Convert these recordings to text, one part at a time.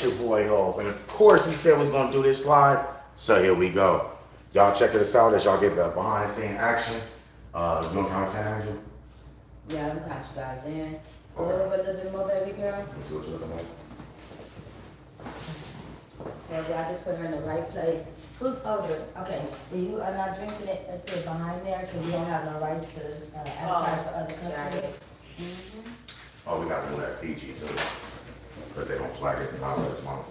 it's your boy Hov. And of course, we said we was going to do this live, so here we go. Y'all check this out as y'all get the behind the scene action. You want to count us in, Angel? Yeah, I'm count you guys in. Go over a little bit more, baby girl. Let's see what you're looking like. Okay, I just put her in the right place. Who's older? Okay, you are not drinking it up there behind there because we don't have no rights to advertise for other companies. Mm-hmm. Oh, we got to do that Fiji too. Because they don't flag it in our list months.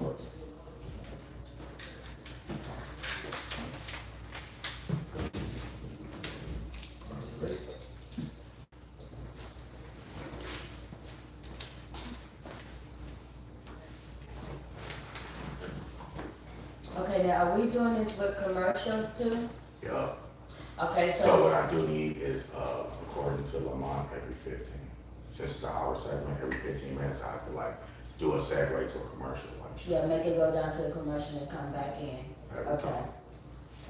Okay, now are we doing this with commercials too? Yeah. Okay, So what I do need is, according to Lamont, every 15. Since it's an hour segment, every 15 minutes I have to like do a segue to a commercial. Like, yeah, make it go down to the commercial and come back in. every Okay. time.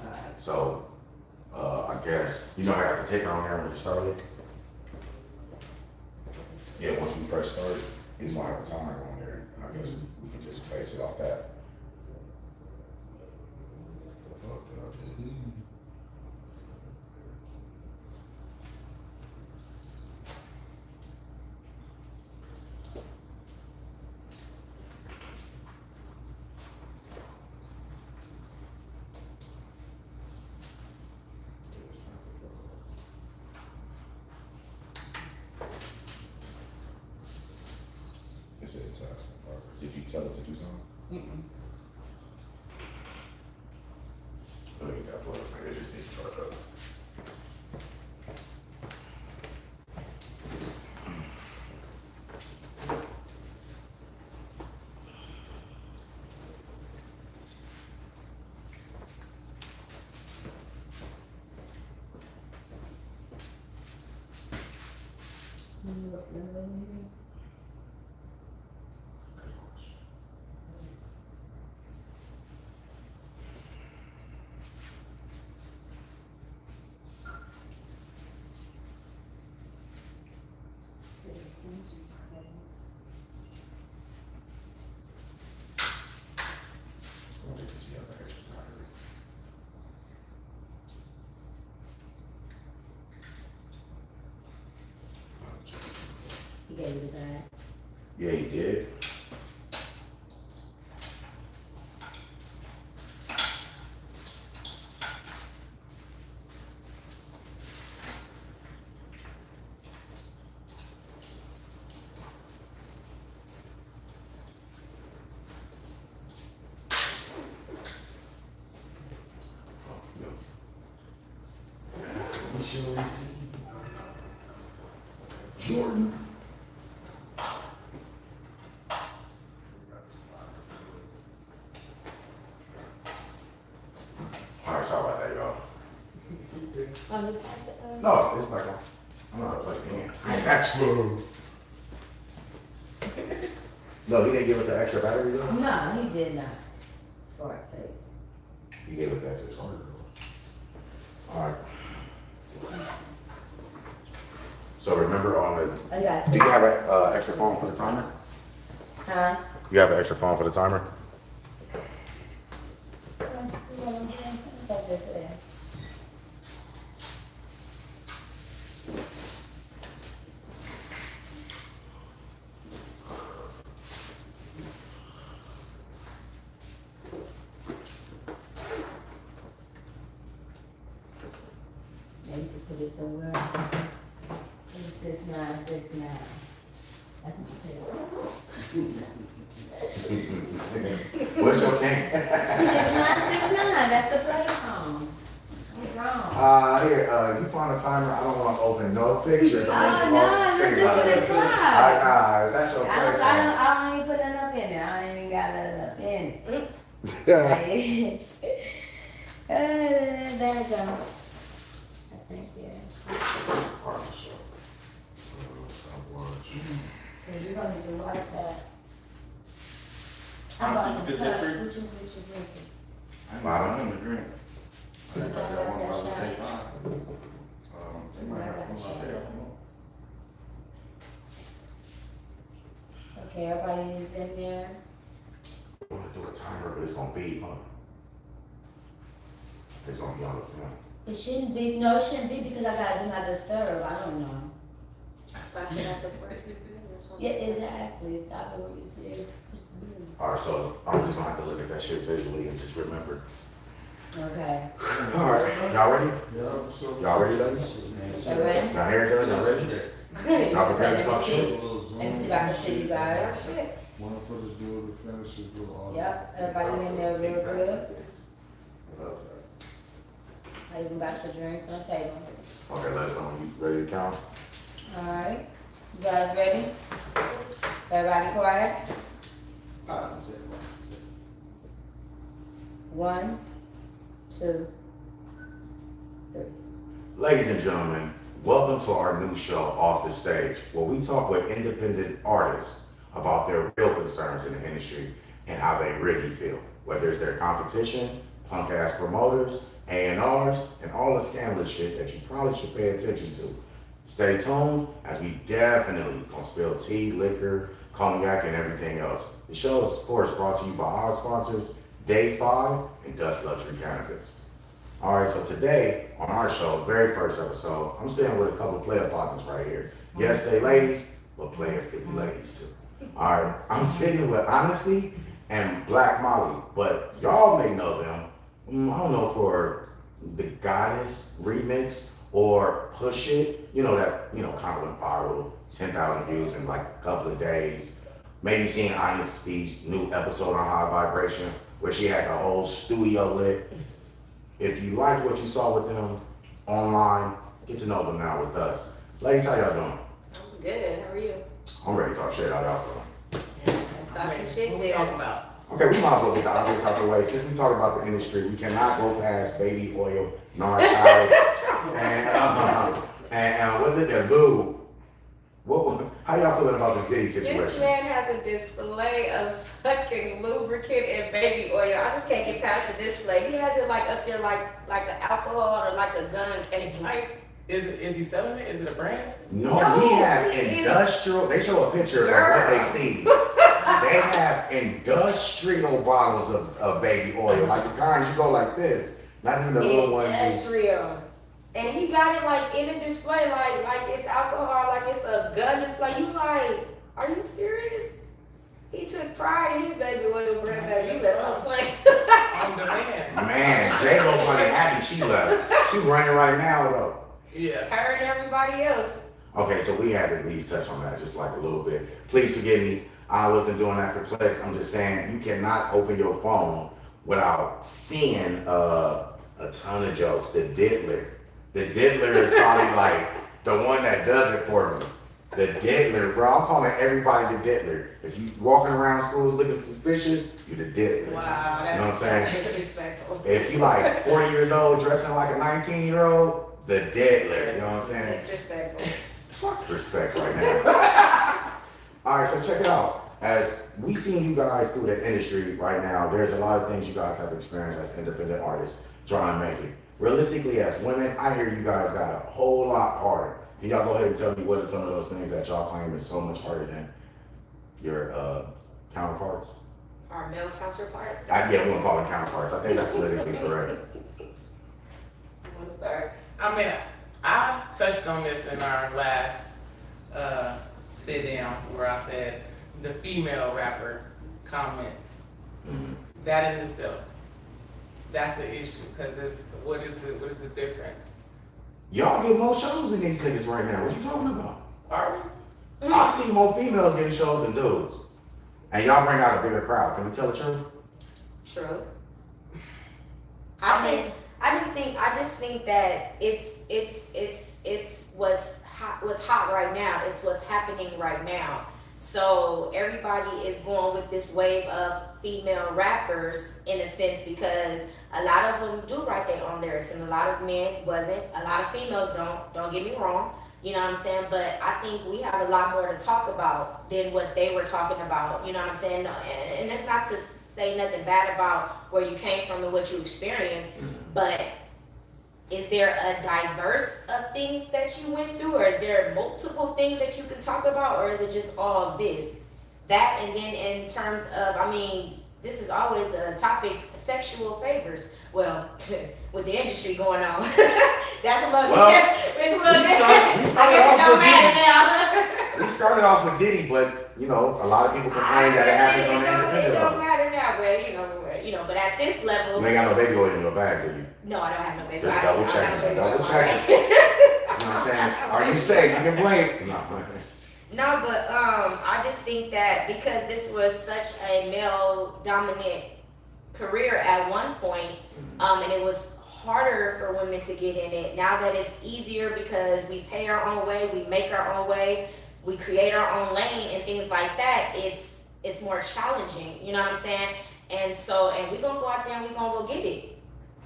Alright. So, I guess, you know I got the ticker on there when you started? Yeah, once we first started, he's gonna have a timer on there, and I guess we can just base it off that. Did you tell us to do something? Mm-mm. Let me get that plug. Maybe I just need to charge up. I wanted to see how the extra battery. He gave you that. Yeah, he did. Jordan. Alright, sorry about that, y'all. No, it's back on. I'm not gonna plug it in. I ain't actually. No, he didn't give us an extra battery though? No, he did not. Fart face. He gave us that to charger though. Alright. So remember on the, I got do you have an extra phone for the timer? Huh? You have an extra phone for the timer? Maybe you could put it somewhere. 6969. That's What's your name? 6969. That's the play phone. What's wrong? Here, you found a timer. I don't want to open no pictures. I'm no, supposed to let's say do nothing. it in class. Nah, that's your play phone. I ain't put enough in there. I ain't even got enough in it. There you go. I think, yeah. So you're gonna need to watch that. How about some Did that cups? free? What you drinking? I don't know the drink. I You think I got got one that about shot? to take five. They might have some out there. Okay, everybody is in there. camera, but it's gonna be on. It's gonna be on the film. It shouldn't be, no, it shouldn't be because I got do not disturb, I don't know. Stop it at the first. Yeah, exactly, stop it when you see it. Alright, so I'm just gonna have to look at that shit visually and just remember. Okay, Alright, y'all ready? Yeah, so. Y'all ready, ladies? you ready? Y'all hair done? Y'all ready? Good, Y'all prepared to let talk me see, shit? let me see if I can see you guys. One for this dude to finish his little audio. Yep, everybody in there real good, I even got the drinks on the table. Okay, let us know when you ready to count. Alright, you guys ready? Everybody quiet? 1, 2, 3. Ladies and gentlemen, welcome to our new show, Off the Stage, where we talk with independent artists about their real concerns in the industry and how they really feel, whether it's their competition, punk-ass promoters, A&Rs, and all the scandalous shit that you probably should pay attention to. Stay tuned, as we definitely gonna spill tea, liquor, cognac, and everything else. The show is, of course, brought to you by our sponsors, Day 5 and Dust Luxury Cannabis. Alright, so today, on our show, very first episode, I'm sitting with a couple of player partners right here. Yes, they ladies, but players can be ladies too. Alright, I'm sitting with Honesty and Black Molly, but y'all may know them, I don't know, for the Goddess remix or Push It, that, kind of went viral, 10,000 views in like a couple of days. Maybe seeing Honesty's new episode on High Vibration, where she had the whole studio lit. If you liked what you saw with them online, get to know them now with us. Ladies, how y'all doing? I'm good. How are you? I'm ready to talk shit out y'all feel. Let's talk some shit What we there. talking about? Okay, we might as well get the obvious out the way. Since we talk about the industry, we cannot go past baby oil, narcotics, and what did they do? How y'all feeling about this Diddy This situation? man has a display of fucking lubricant and baby oil. I just can't get past the display. He has it like up there like an alcohol or like a gun case. Like, Is he selling it? Is it a brand? No, No, he have he is- industrial. They show a picture Girl. of what they see. They have industrial bottles of baby oil, like the kind you go like this, not even the little ones. industrial. And he got it like in a display, like it's alcohol, like it's a gun display. You like, are you serious? He took pride in his baby oil brand, baby. You let him play. On demand. Man, J-Lo funny happy she left. She running right now though. Yeah. Her and everybody else. Okay, so we had to at least touch on that just like a little bit. Please forgive me. I wasn't doing that for clicks. I'm just saying you cannot open your phone without seeing a ton of jokes. The diddler. The diddler is probably like the one that does it for me. The diddler, bro. I'm calling everybody the diddler. If you walking around schools looking suspicious, you the diddler. Wow, You know what I'm saying? that's disrespectful. If you like 40 years old dressing like a 19-year-old, the diddler. You know what I'm saying? Disrespectful. Fuck respect right now. All right, so check it out. As we seen you guys through the industry right now, there's a lot of things you guys have experienced as independent artists trying to make it. Realistically, as women, I hear you guys got a whole lot harder. Can y'all go ahead and tell me what are some of those things that y'all claim is so much harder than your counterparts? Our male counterparts. I wouldn't call them counterparts. I think that's politically correct. You want to start? I mean, I touched on this in our last sit down where I said the female rapper comment. Mhm. That in itself, that's the issue because it's what is the difference? Y'all get more shows than these niggas right now. What you talking about? Are we? I see more females getting shows than dudes. And y'all bring out a bigger crowd. Can we tell the truth? True. I just think that it's what's hot right now. It's what's happening right now. So everybody is going with this wave of female rappers in a sense because a lot of them do write their own lyrics and a lot of men wasn't. A lot of females don't get me wrong. You know what I'm saying? But I think we have a lot more to talk about than what they were talking about. You know what I'm saying? And it's not to say nothing bad about where you came from and what you experienced, but is there a diverse of things that you went through, or is there multiple things that you can talk about, or is it just all of this? That, and then in terms of, I mean, this is always a topic, sexual favors. Well, with the industry going on, that's a little Well, it's a little we different. started I guess off it don't with matter now. We started off with Diddy, but you know, a lot of people complain that it happens on the It independent don't level. matter now, but but at this level, You ain't got no baby oil in your bag, do you? no, I don't have no baby. Just I- double I check got it, no baby double oil. check it. You know what I'm saying? Are you safe? You can blame. No. No, but I just think that because this was such a male dominant career at one point, and it was harder for women to get in it. Now that it's easier because we pay our own way, we make our own way, we create our own lane and things like that, it's more challenging, you know what I'm saying? And we're gonna go out there and we're gonna go get it.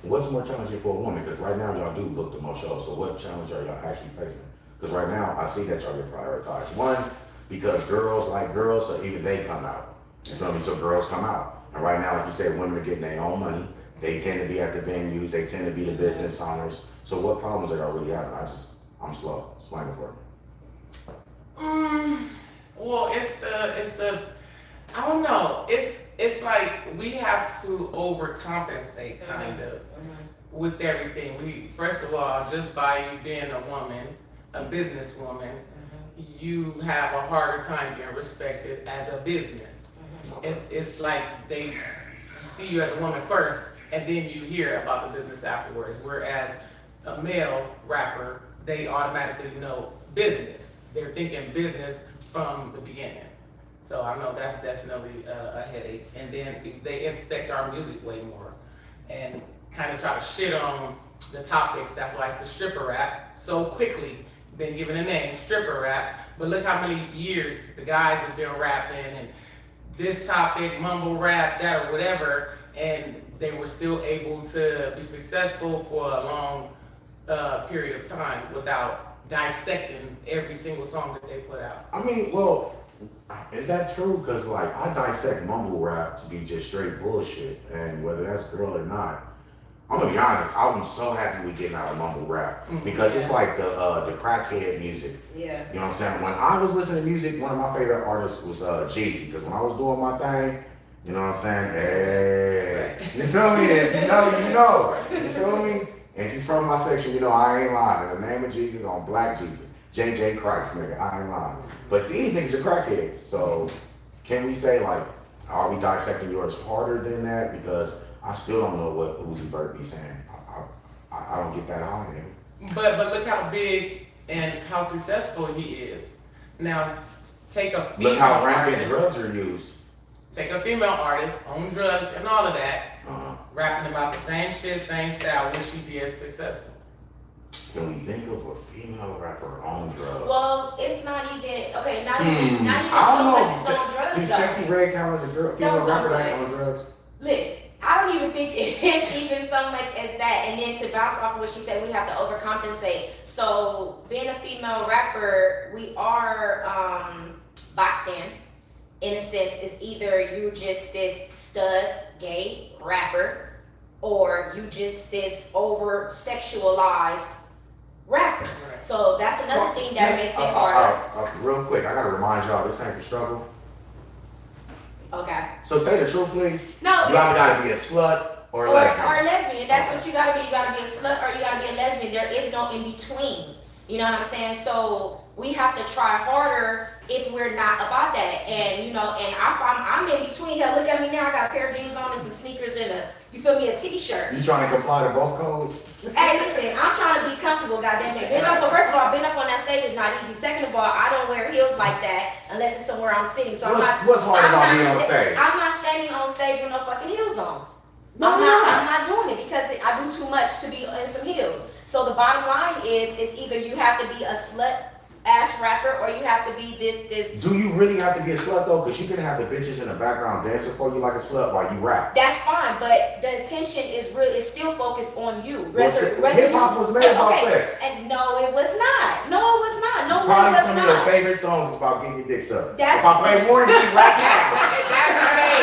What's more challenging for a woman? Because right now y'all do book the most shows. So what challenge are y'all actually facing? Because right now I see that y'all get prioritized. One, because girls like girls, so even they come out. You feel me? So girls come out. And right now, like you said, women are getting their own money. They tend to be at the venues. They tend to be the business owners. So what problems are y'all really having? I'm slow. Explain it for me. Well, it's the I don't know. It's like we have to overcompensate kind of with everything. We first of all, just by you being a woman, a businesswoman, you have a harder time being respected as a business. It's like they see you as a woman first, and then you hear about the business afterwards. Whereas a male rapper, they automatically know business. They're thinking business from the beginning. So I know that's definitely a headache. And then they inspect our music way more and kind of try to shit on the topics. That's why it's the stripper rap so quickly. Been given a name, stripper rap. But look how many years the guys have been rapping and this topic, mumble rap, that or whatever, and they were still able to be successful for a long period of time without dissecting every single song that they put out. I mean, well, is that true? Because like I dissect mumble rap to be just straight bullshit, and whether that's girl or not, I'm gonna be honest. I'm so happy we getting out of mumble rap because it's like the crackhead music. Yeah. You know what I'm saying? When I was listening to music, one of my favorite artists was Jeezy. Because when I was doing my thing, you know what I'm saying? Hey, you feel me? If you know, you know. You feel me? And if you from my section, you know I ain't lying. In the name of Jesus, on Black Jesus, JJ Christ, nigga, I ain't lying. But these niggas are crackheads. So can we say like, are we dissecting yours harder than that? Because I still don't know what Uzi Vert be saying. I don't get that high, nigga. But look how big and how successful he is. Now take a female Look how rampant artist, drugs are used. take a female artist on drugs and all of that, rapping about the same shit, same style, when she be as successful. Can we think of a female rapper on drugs? Well, it's not even okay. Not even I so don't much know. as on drugs Do though. Sexy Red count as a girl, female Don't rapper do that it. on drugs? Look, I don't even think it's even so much as that. And then to bounce off of what she said, we have to overcompensate. So being a female rapper, we are boxed in a sense. It's either you just this stud gay rapper, or you just this over sexualized rapper. Right. So that's another thing that makes it harder. Real quick, I gotta remind y'all, this ain't the struggle. Okay. So say the truth, please. No. You either gotta be a slut or a Or lesbian. a lesbian. That's what you gotta be. You gotta be a slut or you gotta be a lesbian. There is no in between. You know what I'm saying? So we have to try harder if we're not about that. And you know, and I'm in between. Hell, look at me now. I got a pair of jeans on and some sneakers and a t-shirt. You trying to comply to both codes? Hey, listen, I'm trying to be comfortable, goddamn it. First of all, being up on that stage is not easy. Second of all, I don't wear heels like that unless it's somewhere I'm sitting. So What's hard about being on stage? I'm not standing on stage with no fucking heels on. Why I'm not? not doing it because I do too much to be in some heels. So the bottom line is either you have to be a slut ass rapper or you have to be this. Do you really have to be a slut though? Because you can have the bitches in the background dancing for you like a slut while you rap. That's fine, but the attention is still focused on you. Hip hop was made about sex. And no, it was not. No, it was not. No, Probably it was some of not. your favorite songs is about getting your dick sucked. That's- If I play Warren G right now.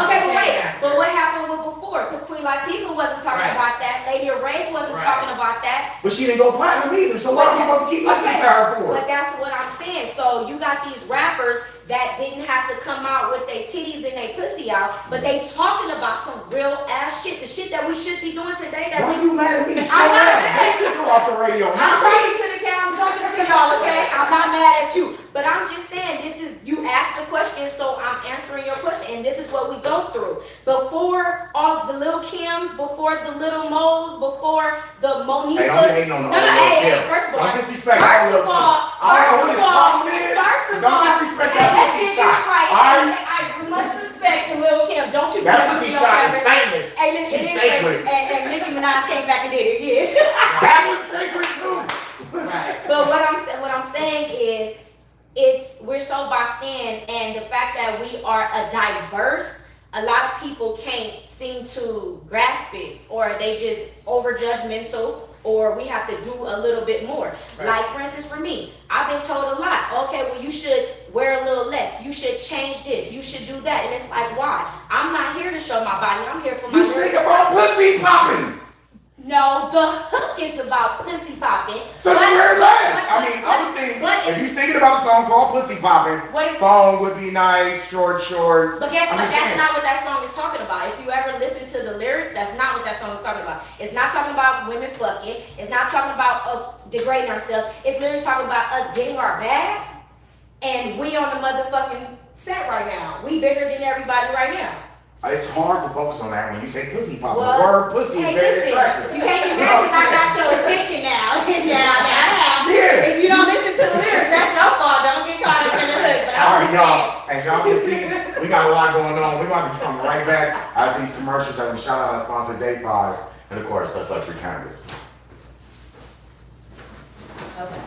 Okay, but wait. But what happened with before? Because Queen Latifah wasn't talking Right. about that. Lady Arrange wasn't Right. talking about that. But she didn't go platinum either, so what am I supposed to keep listening to her for? But that's what I'm saying. So you got these rappers that didn't have to come out with their titties and their pussy out, but they talking about some real ass shit, the shit that we should be doing today. That Why we, you mad at me so I'm not bad? mad. They took her off the radio. I'm Not talking me. to the camera, I'm talking to y'all, okay? I'm not mad at you, but I'm just saying this is, you asked the question, so I'm answering your question, and this is what we go through. Before all the little Kims, before the little Mo's, before the Moniquas. Hey, don't be hating on the No, old hey, Kim. first of all, Don't disrespect first all of all, I don't know what his problem is. Don't disrespect that let's pussy get shot. this right. All right? I much respect to Lil Kim. Don't you That put pussy me on shot is camera. famous. Hey, listen, She's this sacred. and Nicki Minaj came back and did it again. That was sacred too. But what I'm saying is, we're so boxed in, and the fact that we are a diverse, a lot of people can't seem to grasp it, or they just over judgmental, or we have to do a little bit more. Right. Like for instance, for me, I've been told a lot. Okay, well you should wear a little less. You should change this. You should do that. And it's like, why? I'm not here to show my body. I'm here for my. You sing about pussy popping. No, the hook is about pussy popping. So you wear less. I mean, I would think if you singing about a song called Pussy Popping, What is- phone would be nice, short shorts. But guess I'm what? just That's saying. not what that song is talking about. If you ever listen to the lyrics, that's not what that song is talking about. It's not talking about women fucking. It's not talking about us degrading ourselves. It's literally talking about us getting our bag, and we on the motherfucking set right now. We bigger than everybody right now. It's hard to focus on that when you say pussy popping. Well, The word pussy Hey, is very listen, attractive. you can't be You know mad what because I I'm got saying? your attention now. now. Yeah. If you don't listen to the lyrics, that's your fault. Don't get caught up in the hook. But All I'm right, just y'all. As y'all can see, we got a lot going on. We're about to come right back after these commercials. I'm going to shout out our sponsor, Day 5. And of course, that's Luxury Cannabis. Okay.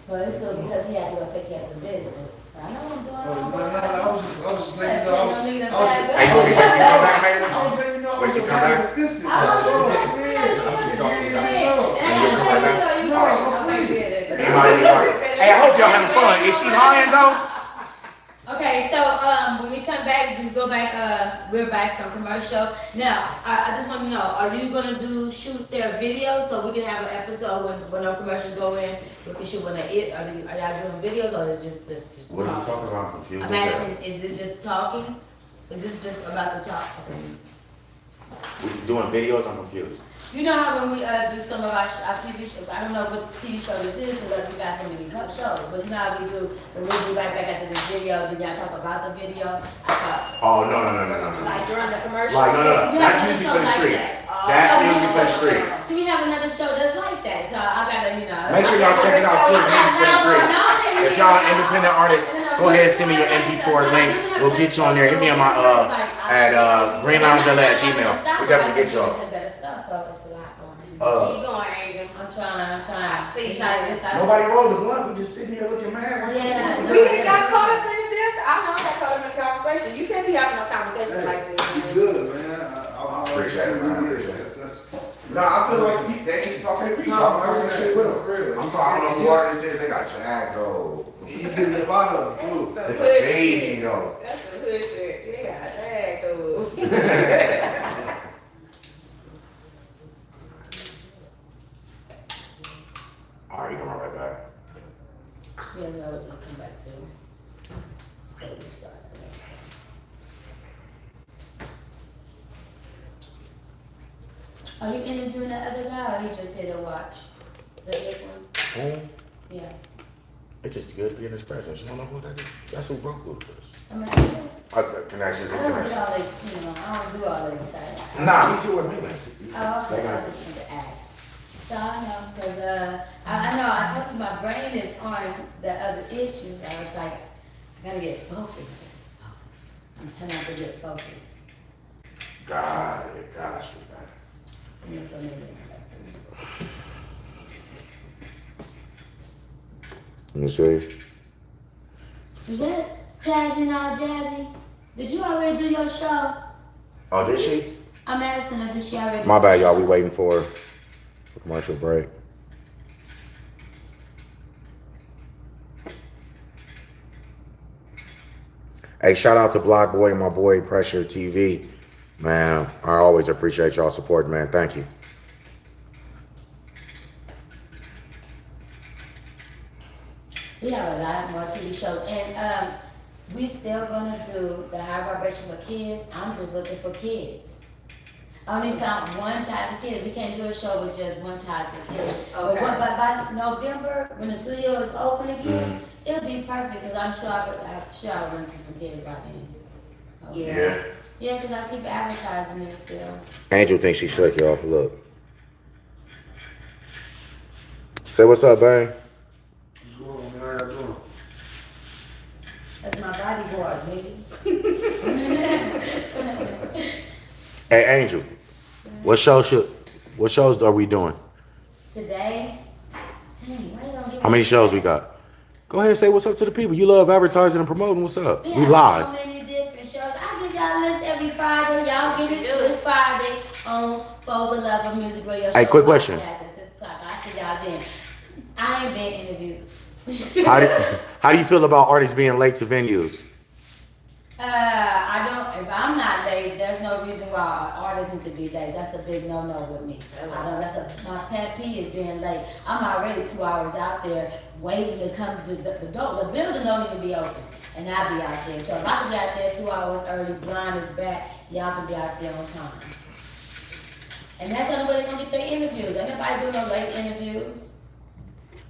Well, it's good because he had to go take care of some business. I know I'm doing all I was just letting you know. Hey, you want me to come back, man? I was letting you know. Wait, you come back? Assistant. Hey, I hope y'all having fun. Is she lying though? Okay, so when we come back, just go back. We're back from commercial. Now, I just want to know: are you gonna shoot their videos so we can have an episode when no commercials go in? We can shoot when they are y'all doing videos or is it just What are you talking? talking about? I'm confused. I'm asking: is it just talking? Is this just about the talk? We doing videos? I'm confused. You know how when we do some of our TV shows, I don't know what TV show this is because we got so many shows, but you know how we do, when we do right back after this video, then y'all talk about the video? I thought, Oh, no. Like during the commercial. Like, no. You That's have music to for the show like streets. that. That's Oh, music for the no. streets. So we have another show that's like that, so I gotta, Make sure y'all check it out too. Music for the streets. If y'all independent artists, go ahead and send me your MP4 link. We'll get you on there. Hit me on my at Greenloungela @gmail. We'll definitely get y'all. Better stuff, so it's a lot going on. Keep going, Angel. I'm trying. See. It's like, Nobody rolled the blunt. We just sitting here looking mad. Yeah. We just got caught up in it. I know I got caught up in the conversation. You can't be having no conversation like this. You good, man. I Appreciate it, man. Appreciate it. That's No, I feel like they ain't talking peace. I'm talking that shit with them. real. I'm sorry, I don't know who artist is. They got Jag though. You getting a lot of them, too. That's It's some a hood baby shit. though. That's some hood shit. Yeah, drag those. All right, come on right back. Yeah, no, it's gonna come back through. Are you interviewing that other guy, or you just here to watch? The big one? Boom. Yeah. It's just good to be in his presence. You don't know who that is? That's who broke with us. I mean, I Connections is don't do connections. all this, I don't do all that side. Nah, he's here with me, man. Oh, They okay, I got just want to ask. So I know, cause I know, I told you my brain is on the other issues, so I was like, I gotta get focused. I'm trying to get focused. Got it. Gosh, we got it. I'm not gonna make it. Let me see. Is that Jazzy and all Jazzy? Did you already do your show? Oh, did she? I'm asking her, did she already? My bad, y'all. We waiting for a commercial break. Hey, shout out to Block Boy and my boy Pressure TV. Man, I always appreciate y'all support, man. Thank you. We have a lot more TV shows, and we still gonna do the high vibration for kids. I'm just looking for kids. I only found one type of kid. We can't do a show with just one type of kid. But by November, when the studio is open again, it'll be perfect because I'm sure I'll run into some kids by then. Okay. Yeah. Yeah, because I keep advertising it still. Angel thinks she's slick, y'all. Look. Say what's up, bang. What's going on, man? How y'all doing? That's my bodyguard, nigga. Hey, Angel. What shows are we doing? Today, dang, why you don't give How many shows we got? Go ahead and say what's up to the people. You love advertising and promoting. What's up? We have live. So many different shows. I give y'all a list every Friday. Y'all get it this Friday on For the Love of Music Radio. Hey, quick question. At 6 o'clock. I see y'all then. I ain't been interviewed. How do you feel about artists being late to venues? I don't. If I'm not late, there's no reason why artists need to be late. That's a big no-no with me. I don't. My pet peeve is being late. I'm already 2 hours out there waiting to come to the door. The building don't even be open, and I'll be out there. So if I can be out there 2 hours early, blind is back, y'all can be out there on time. And that's the only way they're gonna get their interviews. Ain't nobody doing no late interviews.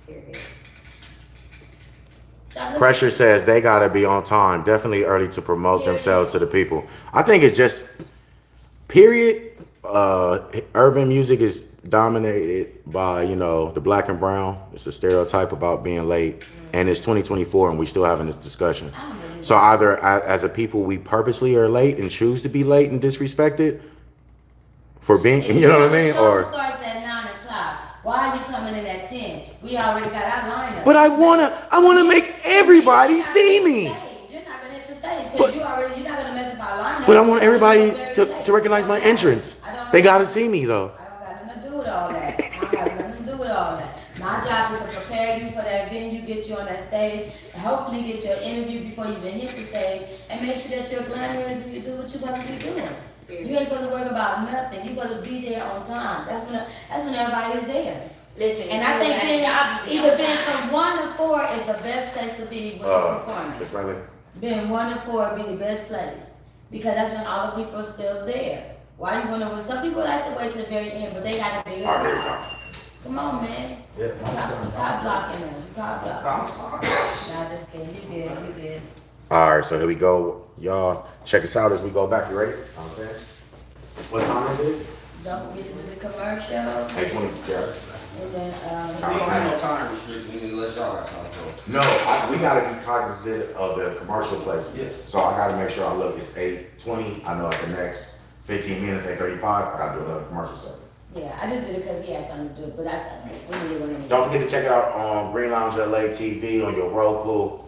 Period. Pressure says they gotta be on time, definitely early to promote themselves to the people. I think it's just, period. Urban music is dominated by, the black and brown. It's a stereotype about being late, and it's 2024, and we still having this discussion. So either as a people, we purposely are late and choose to be late and disrespected for being, you know what I mean, The show or. starts at 9 o'clock. Why are you coming in at 10? We already got our lineup. But I wanna make everybody see me. You're not gonna hit the stage because you're not gonna mess up our lineup. But I want everybody to recognize my entrance. They gotta see me though. I don't got nothing to do with all that. I don't have nothing to do with all that. My job is to prepare you for that venue, get you on that stage, and hopefully get your interview before you even hit the stage, and make sure that you're glamorous and you do what you're supposed to be doing. You ain't supposed to worry about nothing. You're supposed to be there on time. That's when everybody is there. Listen, And I think either being from 1 to 4 is the best place to be with the performance. It's right there. Being 1 to 4 would be the best place because that's when all the people are still there. Why you wanna? Some people like to wait till the very end, but they gotta be there. All right, here we go. Come on, man. Yeah. Cop blocking them. Cop blocking. Nah, just kidding. You good. All right, so here we go. Y'all check us out as we go back. You ready? I'm saying. What time is it? Don't forget to do the commercial. 8:20. Yeah. And then, We don't have no time restriction unless y'all got something for it. No, we gotta be cognizant of the commercial places. Yes. So I gotta make sure I look. It's 8:20. I know at the next 15 minutes, 8:35, I gotta do another commercial segment. yeah, I just did it because he had something to do, but we need one anyway. Don't forget to check it out on Greenloungela TV on your Roku,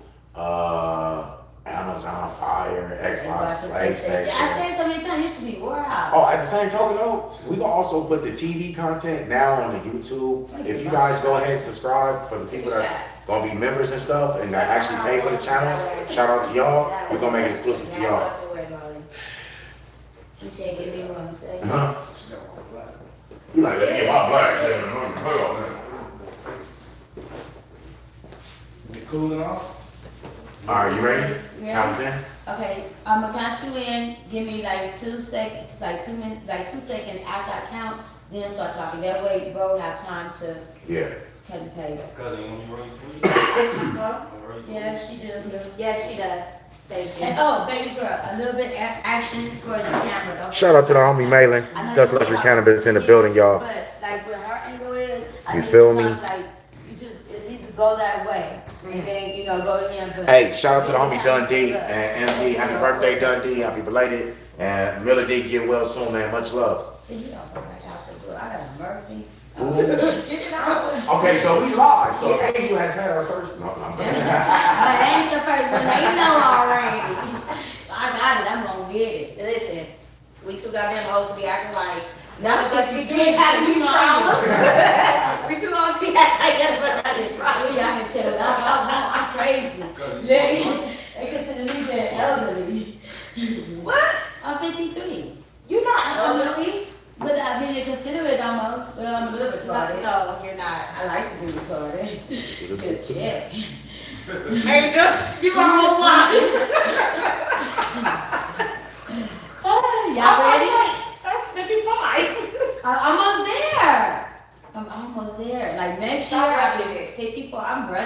Amazon Fire, Xbox, I PlayStation. said so many times, you should be wow. Oh, at the same token though, we gonna also put the TV content now on the YouTube. If you guys go ahead and subscribe for the people that's gonna be members and stuff and that actually pay for the channels, shout out to y'all. We're gonna make it exclusive to y'all. You said give me 1 second. Huh? She got one black. You like, let me get my black. You cooling off? Alright, you ready? Yeah. Count us in? Okay, I'm gonna count you in. Give me like 2 seconds, like 2 minutes, like 2 seconds after I count. Then start talking. That way, bro, have time to Yeah. cut and paste. Cousin, you want me to roll your sleeves? Yeah, she do. Yes, she does. Thank you. And oh, baby girl, a little bit action towards the camera. Don't Shout out to the homie Malin. I know Dust you Luxury talk- Cannabis in the building, y'all. But like where her angle is, I You just feel talk me? Like you just at least go that way, and then go in. But Hey, shout out to the homie Dundee and MD. Happy birthday, Dundee. Happy belated. And Miller D, get well soon, man. Much love. See, you don't go back out the door. I got a mercy. Ooh. Get it out. Okay, so we live. So Angel has had her first. No, I'm But ain't the first one. They know already. I got it. I'm gonna get it. Listen, we too goddamn old to be acting like none of us be can't having have these these problems. We too old to be acting like none of us have these Probably problems. I can tell. I'm crazy. They consider me the elderly. What? I'm 53. You're not elderly. But I mean, they consider it almost. But I'm a little retarded. No, you're not. I like to be retarded. Good shit. Hey, just you are whole line.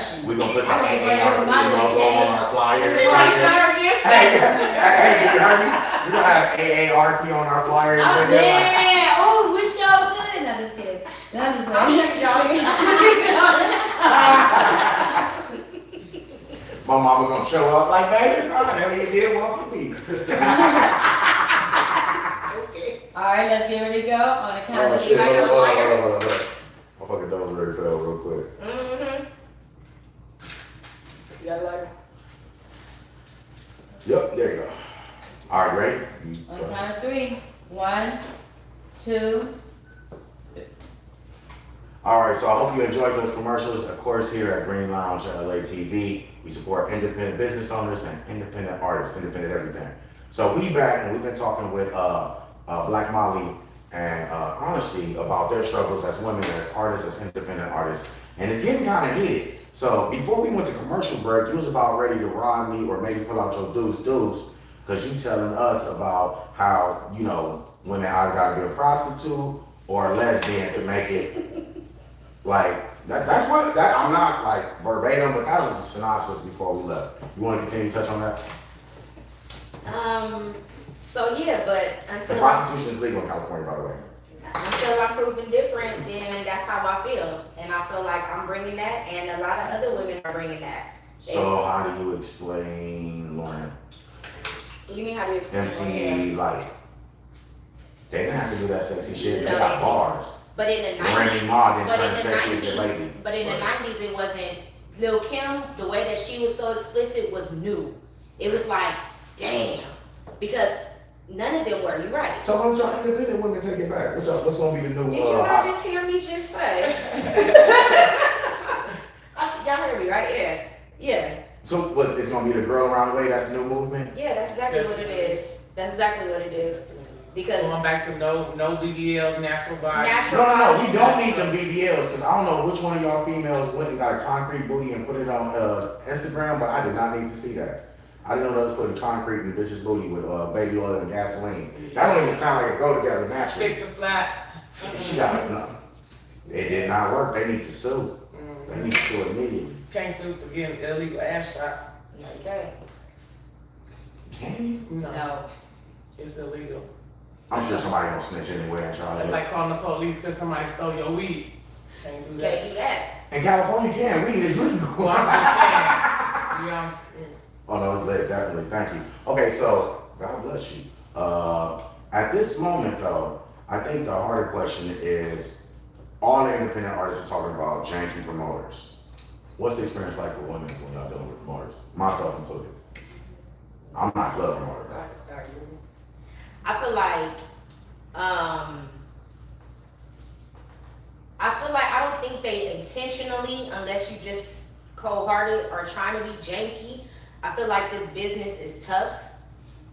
commercial. We're gonna put the I don't even AARP know logo my on our flyers. She right like there. her against Hey, that. hey, you heard me? We're gonna have AARP on our flyers. Oh, and they're like, man. Oh, we show good. No, just kidding. No, I'm just my mama gonna show up like, baby, Elliot did one for me. All right, let's get ready to go on the count Oh, of shit. three. Hold on. My fucking dog already fell real quick. Mm-hmm. You got a lighter? Yep, there you go. All right, ready? On the count of three. 1, 2. All right, so I hope you enjoyed those commercials. Of course, here at Green Lounge LA TV, we support independent business owners and independent artists, independent everything. So we back and we've been talking with Black Molly and honestly about their struggles as women, as artists, as independent artists, and it's getting kind of heated. So before we went to commercial break, you was about ready to ride me or maybe pull out your deuce, because you telling us about how, you know, women either gotta be a prostitute or a lesbian to make it like, that's what, I'm not like verbatim, but that was a synopsis before we left. You wanna continue to touch on that? So yeah, but And until prostitution is legal in California, by the way. I'm proven different, then that's how I feel. And I feel like I'm bringing that, and a lot of other women are bringing that. So how do you explain Lauren? What do you mean, how do you explain MC, like, they didn't have to do that sexy shit, No, they they got didn't. bars. But in the Randy 90s, Ma didn't but turn in the sexy as a lady. 90s, but in the 90s, it wasn't. Lil Kim, the way that she was so explicit was new. It was like, damn, because none of them were. You're right. So why don't y'all independent women take it back? What's gonna be the new, Did you not just hear me just say? Y'all heard me, right? Yeah. Yeah. so what, it's gonna be the girl around the way, that's the new movement? Yeah, that's exactly what it is. That's exactly what it is. Because Going back to no BBLs, natural body. Natural- No, we don't need them BBLs, because I don't know which one of y'all females went and got a concrete booty and put it on Instagram, but I did not need to see that. I didn't know they was putting concrete in bitch's booty with baby oil and gasoline. That don't even sound like it go together naturally. Fix it flat. She got it, no. It did not work, they need to sue. They need to sue immediately. Can't sue for getting illegal ass shots. okay. Can you? No. It's illegal. I'm sure somebody gonna snitch anyway and try It's to. like calling the police because somebody stole your weed. Can't do that. Can't do that. In California, you can. Weed is legal. Well, I'm just saying. You know what I'm saying? Oh no, it's lit, definitely. Thank you. Okay, so God bless you. At this moment, though, I think the harder question is: all the independent artists are talking about janky promoters. What's the experience like for women when y'all dealing with promoters, myself included? I'm not a club promoter. I feel like, I don't think they intentionally, unless you just cold-hearted or trying to be janky. I feel like this business is tough,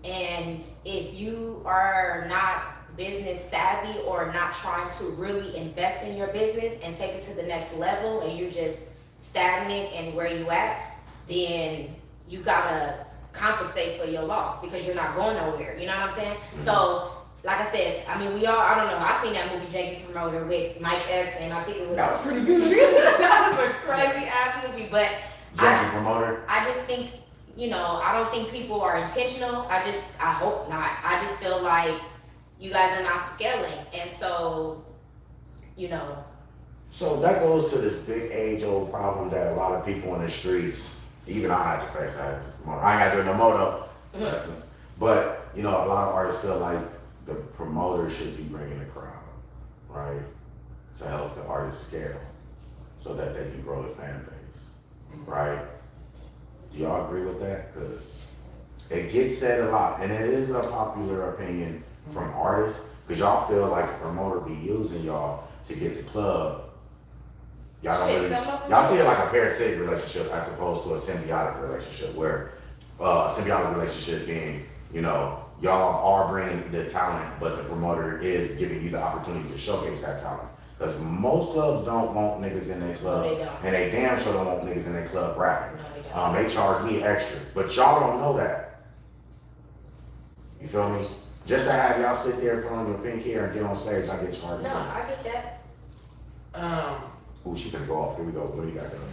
and if you are not business savvy or not trying to really invest in your business and take it to the next level, and you're just stagnant in where you at, then you gotta compensate for your loss because you're not going nowhere. You know what I'm saying? So, like I said, I mean, I don't know. I seen that movie Janky Promoter with Mike Epps, and I think it was That was pretty good. that was a crazy ass movie. But Janky promoter. I just think, I don't think people are intentional. I hope not. I just feel like you guys are not scaling, and so, So that goes to this big age-old problem that a lot of people in the streets, even I had to face. I ain't got to do no moto lessons, but a lot of artists feel like the promoter should be bringing the crowd, right, to help the artist scale, so that they can grow the fan base, right? Do y'all agree with that? Because it gets said a lot, and it is a popular opinion from artists, because y'all feel like the promoter be using y'all to get the club. Y'all don't Shit, really, some of them y'all see it do. like a parasitic relationship as opposed to a symbiotic relationship, where a symbiotic relationship being, y'all are bringing the talent, but the promoter is giving you the opportunity to showcase that talent. Because most clubs don't want niggas in their club, No, they don't. and they damn sure don't want niggas in their club rapping. No, they don't. They charge me extra, but y'all don't know that. You feel me? Just to have y'all sit there, put on your pink hair, and get on stage, I get charged. No, I get that. Ooh, she finna go off. Here we go. What do you got going?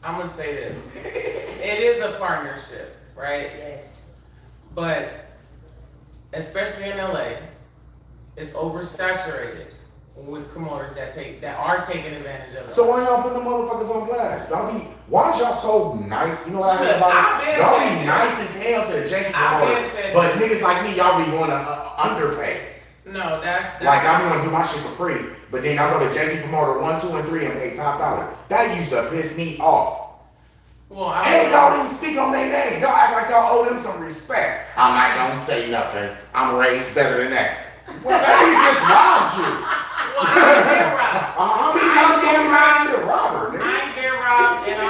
I'm gonna say this. It is a partnership, right? Yes. But especially in LA, it's oversaturated with promoters that are taking advantage of it. So why y'all put the motherfuckers on blast? Why is y'all so nice? You know what I heard Look, about I've it? been Y'all saying be this. nice as hell to the janky I've been promoters, saying but this. niggas like me, y'all be going to underpay. No, that's Like y'all be gonna do my shit for free, but then y'all go to janky promoter 1, 2, and 3 and pay top dollar. That used to piss me off. well, I And don't y'all know. didn't speak on their name. Y'all act like y'all owe them some respect. I'm not gonna say nothing. I'm raised better than that. Well, that just robbed you. Well, I ain't been robbed. How many times you gonna be nice to the robber, nigga? I ain't been robbed, and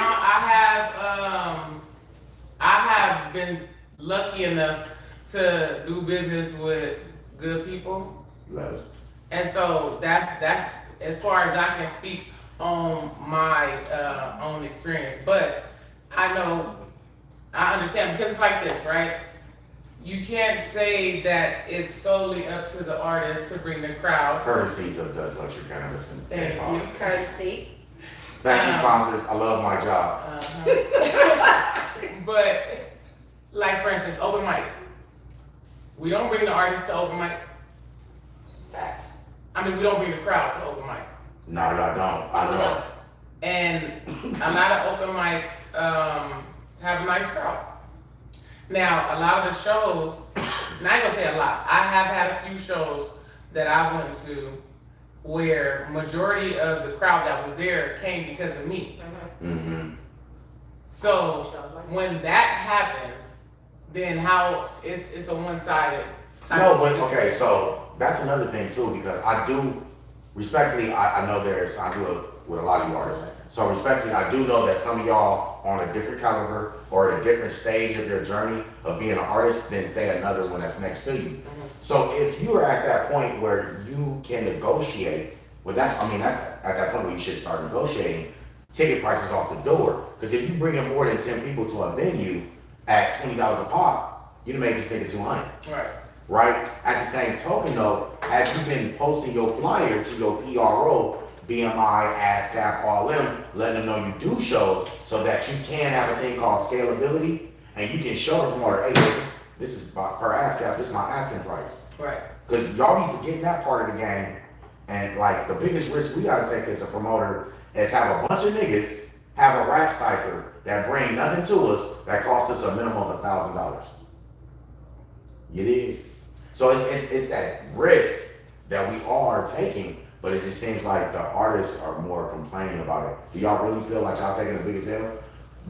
I have been lucky enough to do business with good people. Love. And so that's as far as I can speak on my own experience. But I understand because it's like this, right? You can't say that it's solely up to the artist to bring the crowd. Courtesies of Dutch Luxury Cannabis. Thank you. Courtesy. Thank you, sponsors. I love my job. But like for instance, open mic. We don't bring the artist to open mic. Facts. I mean, we don't bring the crowd to open mic. No, y'all don't. I know. And a lot of open mics have a nice crowd. Now, a lot of the shows, and I ain't gonna say a lot, I have had a few shows that I went to where majority of the crowd that was there came because of me. Mm-hmm. So when that happens, then how it's a one-sided type No, of but situation. okay, so that's another thing too, because I do, respectfully, I know I do it with a lot of you artists. So respectfully, I do know that some of y'all on a different caliber or at a different stage of your journey of being an artist than say another one that's next to you. So if you are at that point where you can negotiate, well that's at that point where you should start negotiating ticket prices off the door. Because if you bring in more than 10 people to a venue at $20 a pop, you can make this nigga 200. Right. Right? At the same token though, have you been posting your flyer to your PRO, BMI, ASCAP, all them, letting them know you do shows so that you can have a thing called scalability and you can show the promoter, hey, nigga, this is per ASCAP, this is my asking price. Right. Because y'all be forgetting that part of the game. And like the biggest risk we gotta take as a promoter is have a bunch of niggas have a rap cipher that bring nothing to us that costs us a minimum of $1,000. You did? So it's that risk that we all are taking, but it just seems like the artists are more complaining about it. Do y'all really feel like y'all taking the biggest L?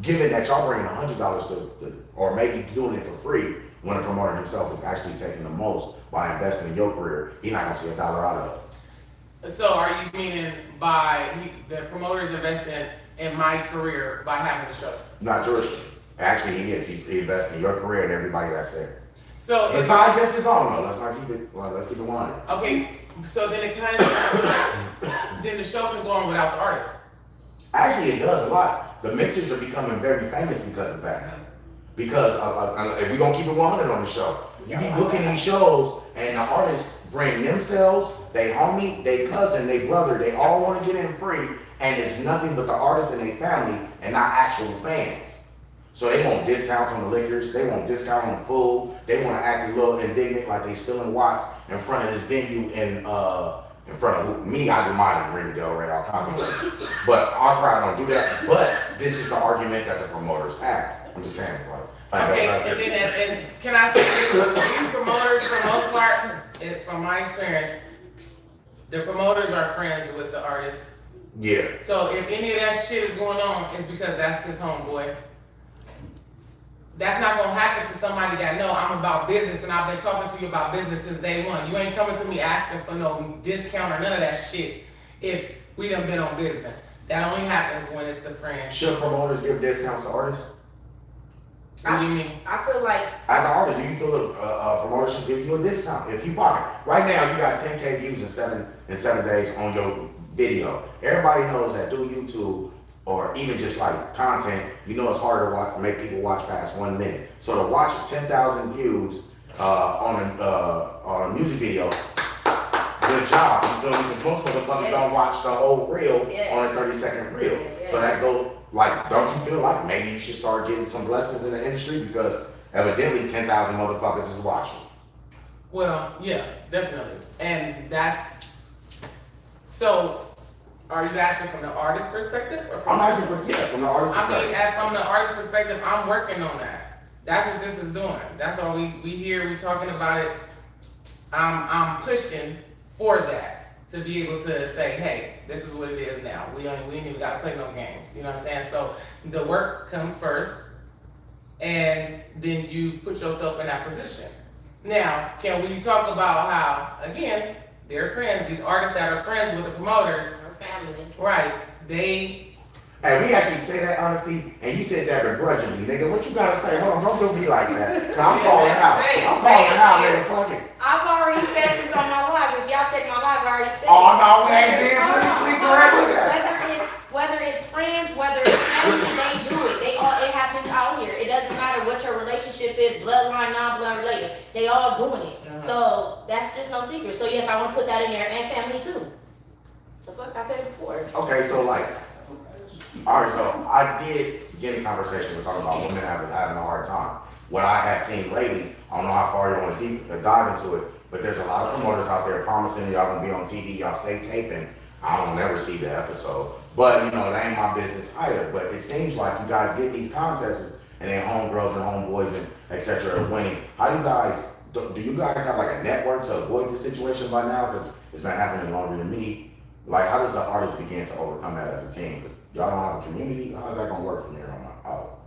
Given that y'all bringing $100 to or maybe doing it for free when the promoter himself is actually taking the most by investing in your career, he's not gonna see $1 out of it. So are you meaning the promoters investing in my career by having the show? Not yours. Actually, he is. He invests in your career and everybody that's there. So it's Besides just his own, though. Let's keep it 100. okay. So then it kind of then the show can go on without the artist. Actually, it does a lot. The mixers are becoming very famous because of that. Because if we're gonna keep it 100 on the show, you be booking these shows and the artists bring themselves, they homie, they cousin, they brother, they all want to get in free, and it's nothing but the artist and their family and not actual fans. So they want discounts on the liquors, they want discount on the food, they want to act a little indignant like they still in Watts in front of this venue and in front of me. I do mine in Greenloungela right out constantly. But our crowd don't do that. But this is the argument that the promoters have. I'm just saying, like Okay, and can I say these promoters for the most part, from my experience, the promoters are friends with the artists. yeah. So if any of that shit is going on, it's because that's his homeboy. That's not gonna happen to somebody that know I'm about business and I've been talking to you about business since day one. You ain't coming to me asking for no discount or none of that shit if we done been on business. That only happens when it's the friend. Should promoters give discounts to artists? What do you mean? I feel like As an artist, do you feel a promoter should give you a discount if you pocket? Right now, you got 10K views in seven days on your video. Everybody knows that through YouTube or even just like content, you know it's hard to make people watch past 1 minute. So to watch 10,000 views on a music video, good job. You feel me? Because most motherfuckers don't watch the whole reel on a 30-second reel. Yes. So that goes like, don't you feel like maybe you should start getting some blessings in the industry because evidently 10,000 motherfuckers is watching. Well, yeah, definitely. And that's, so, are you asking from the artist perspective or from? I'm asking for, from the artist I mean, perspective. from the artist perspective, I'm working on that. That's what this is doing. That's why we here, we talking about it. I'm pushing for that to be able to say, hey, this is what it is now. We ain't even gotta play no games. You know what I'm saying? So the work comes first, and then you put yourself in that position. Now, can we talk about how, again, they're friends, these artists that are friends with the promoters, Her family. right, they, Hey, we actually say that honesty, and you said that begrudgingly, nigga. What you gotta say? Hold on, don't do me like that. I'm falling out. I'm falling out, nigga. Fuck it. I've already said this on my live. If y'all check my live, I already said Oh it. no, we ain't being politically correct with that. Whether it's friends, whether it's family, they do it. It happens out here. It doesn't matter what your relationship is, bloodline, non-blood related. They all doing it. So that's just no secret. So yes, I want to put that in there, and family too. The fuck I said it before. Okay, so like, all right, so I did get in conversation. We're talking about women having a hard time. What I have seen lately, I don't know how far you want to dive into it, but there's a lot of promoters out there promising y'all gonna be on TV, y'all stay taping. I don't never see the episode, but you know, that ain't my business either. But it seems like you guys get these contests and then homegirls and homeboys and etc. are winning. How do you guys, do you guys have like a network to avoid this situation by now? Because it's been happening longer than me. Like, how does the artist begin to overcome that as a team? Because y'all don't have a community. How's that gonna work from here on out?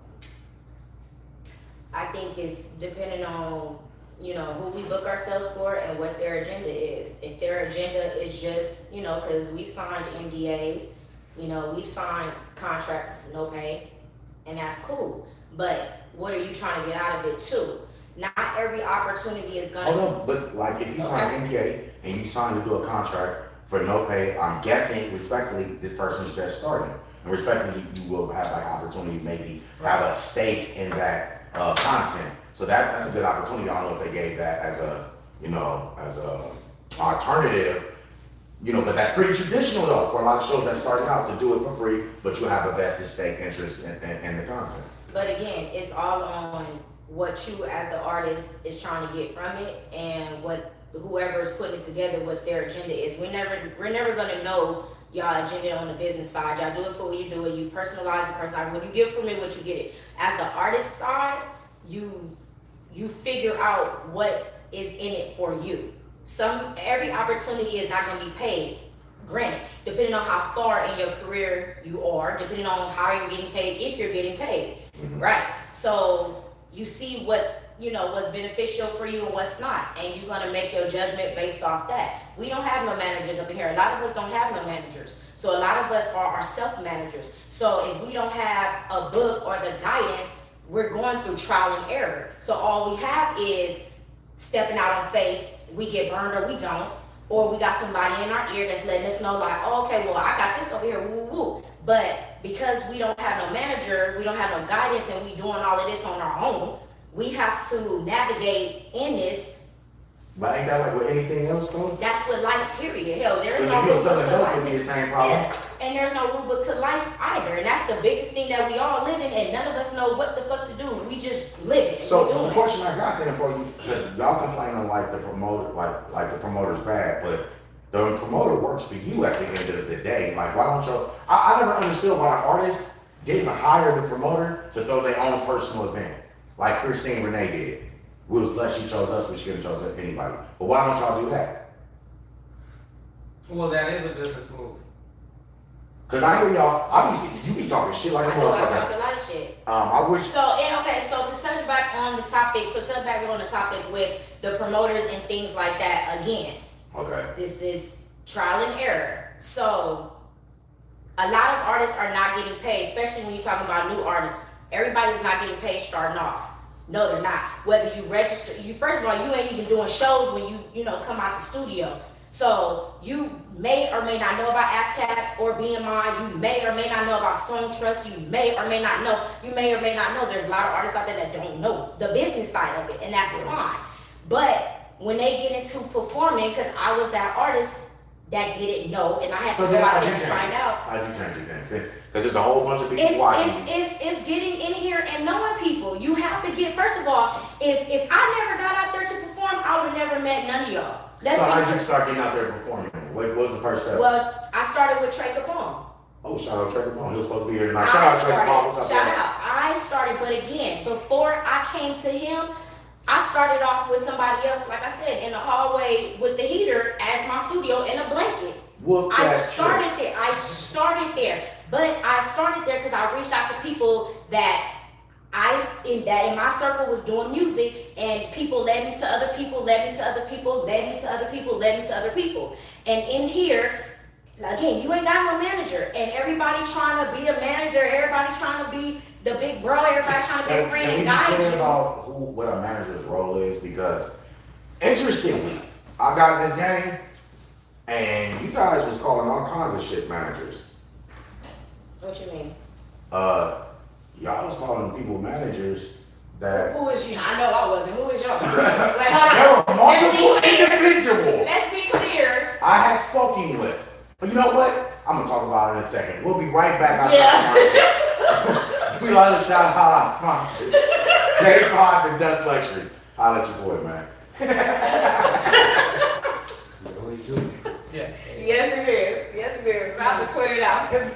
I think it's depending on, you know, who we book ourselves for and what their agenda is. If their agenda is just, you know, because we've signed NDAs, you know, we've signed contracts, no pay, and that's cool. But what are you trying to get out of it too? Not every opportunity is gonna. Hold on, but like if you sign an NDA and you sign to do a contract for no pay, I'm guessing respectfully this person's just starting. And respectfully, you will have like opportunity maybe have a stake in that content. So that's a good opportunity. I don't know if they gave that as a, you know, as a alternative, you know, but that's pretty traditional though for a lot of shows that started out to do it for free, but you have a vested stake interest in the content. But again, it's all on what you as the artist is trying to get from it and what whoever is putting it together, what their agenda is. We're never gonna know y'all agenda on the business side. Y'all do it for what you do it. You personalize it. When you give from it, what you get it. As the artist side, you figure out what is in it for you. Every opportunity is not gonna be paid. Granted, depending on how far in your career you are, depending on how you're getting paid, if you're getting paid, right? So you see what's beneficial for you and what's not, and you're gonna make your judgment based off that. We don't have no managers up in here. A lot of us don't have no managers. So a lot of us are our self-managers. So if we don't have a book or the guidance, we're going through trial and error. So all we have is stepping out on faith. We get burned or we don't. Or we got somebody in our ear that's letting us know like, oh, okay, well, I got this over here, woo, woo. But because we don't have no manager, we don't have no guidance, and we doing all of this on our own, we have to navigate in this. But ain't that like with anything else though? That's what life, period. Hell, there is Because no if you're rule book selling to dope, it'd be the life. same problem. Yeah. And there's no rule book to life either. And that's the biggest thing that we all live in, and none of us know what the fuck to do. We just live it. So We're the doing it. question I got then for you, because y'all complain on like the promoter, like the promoter's bad, but the promoter works for you at the end of the day. Like, why don't y'all? I never understood why artists didn't hire the promoter to throw their own personal event, like Christine Renee did. We was blessed she chose us, but she couldn't chose anybody. But why don't y'all do that? well, that is a business move. Cause I hear y'all, you be talking shit like a I know I motherfucker. talk a lot of shit. I wish. So to touch back on the topic, with the promoters and things like that, again, Okay. this is trial and error. So a lot of artists are not getting paid, especially when you're talking about new artists. Everybody's not getting paid starting off. No, they're not. Whether you register, first of all, you ain't even doing shows when you come out the studio. So you may or may not know about ASCAP or BMI. You may or may not know about Song Trust. You may or may not know. There's a lot of artists out there that don't know the business side of it, and that's fine. But when they get into performing, because I was that artist that didn't know, and I had So to then go out how'd there you and change find it? out. How'd you change it then? Because there's a whole bunch of people watching. It's getting in here and knowing people. You have to get, first of all, if I never got out there to perform, I would have never met none of y'all. So how'd you start getting out there performing? What was the first step? Well, I started with Trey Capone. Oh, shout out Trey Capone. He was supposed to be here tonight. Shout out Trey Capone. What's up, Shout brother? out. I started, but again, before I came to him, I started off with somebody else, like I said, in the hallway with the heater as my studio and a blanket. Whoop I that started there. I started there. But I started there because I reached out to people that in my circle was doing music, and people led me to other people, led me to other people, led me to other people, led me to other people. And in here, again, you ain't got no manager, and everybody trying to be the manager, everybody trying to be the big bro, everybody trying to be a friend Can we and be guide clear you. about what a manager's role is? Because interestingly, I got in this game, and you guys was calling all kinds of shit managers. What you mean? Y'all was calling people managers that Who is you? I know I wasn't. Who is yours? Like, there hold were on. multiple individuals Let's be clear. I had spoken with. But you know what? I'm gonna talk about it in a second. We'll be right back after Yeah. we like to shout out our sponsors. J5 and Dust Lectures. I'll let your boy, man. Yeah. Yes, it is. Yes, it is. I have to put it out. Just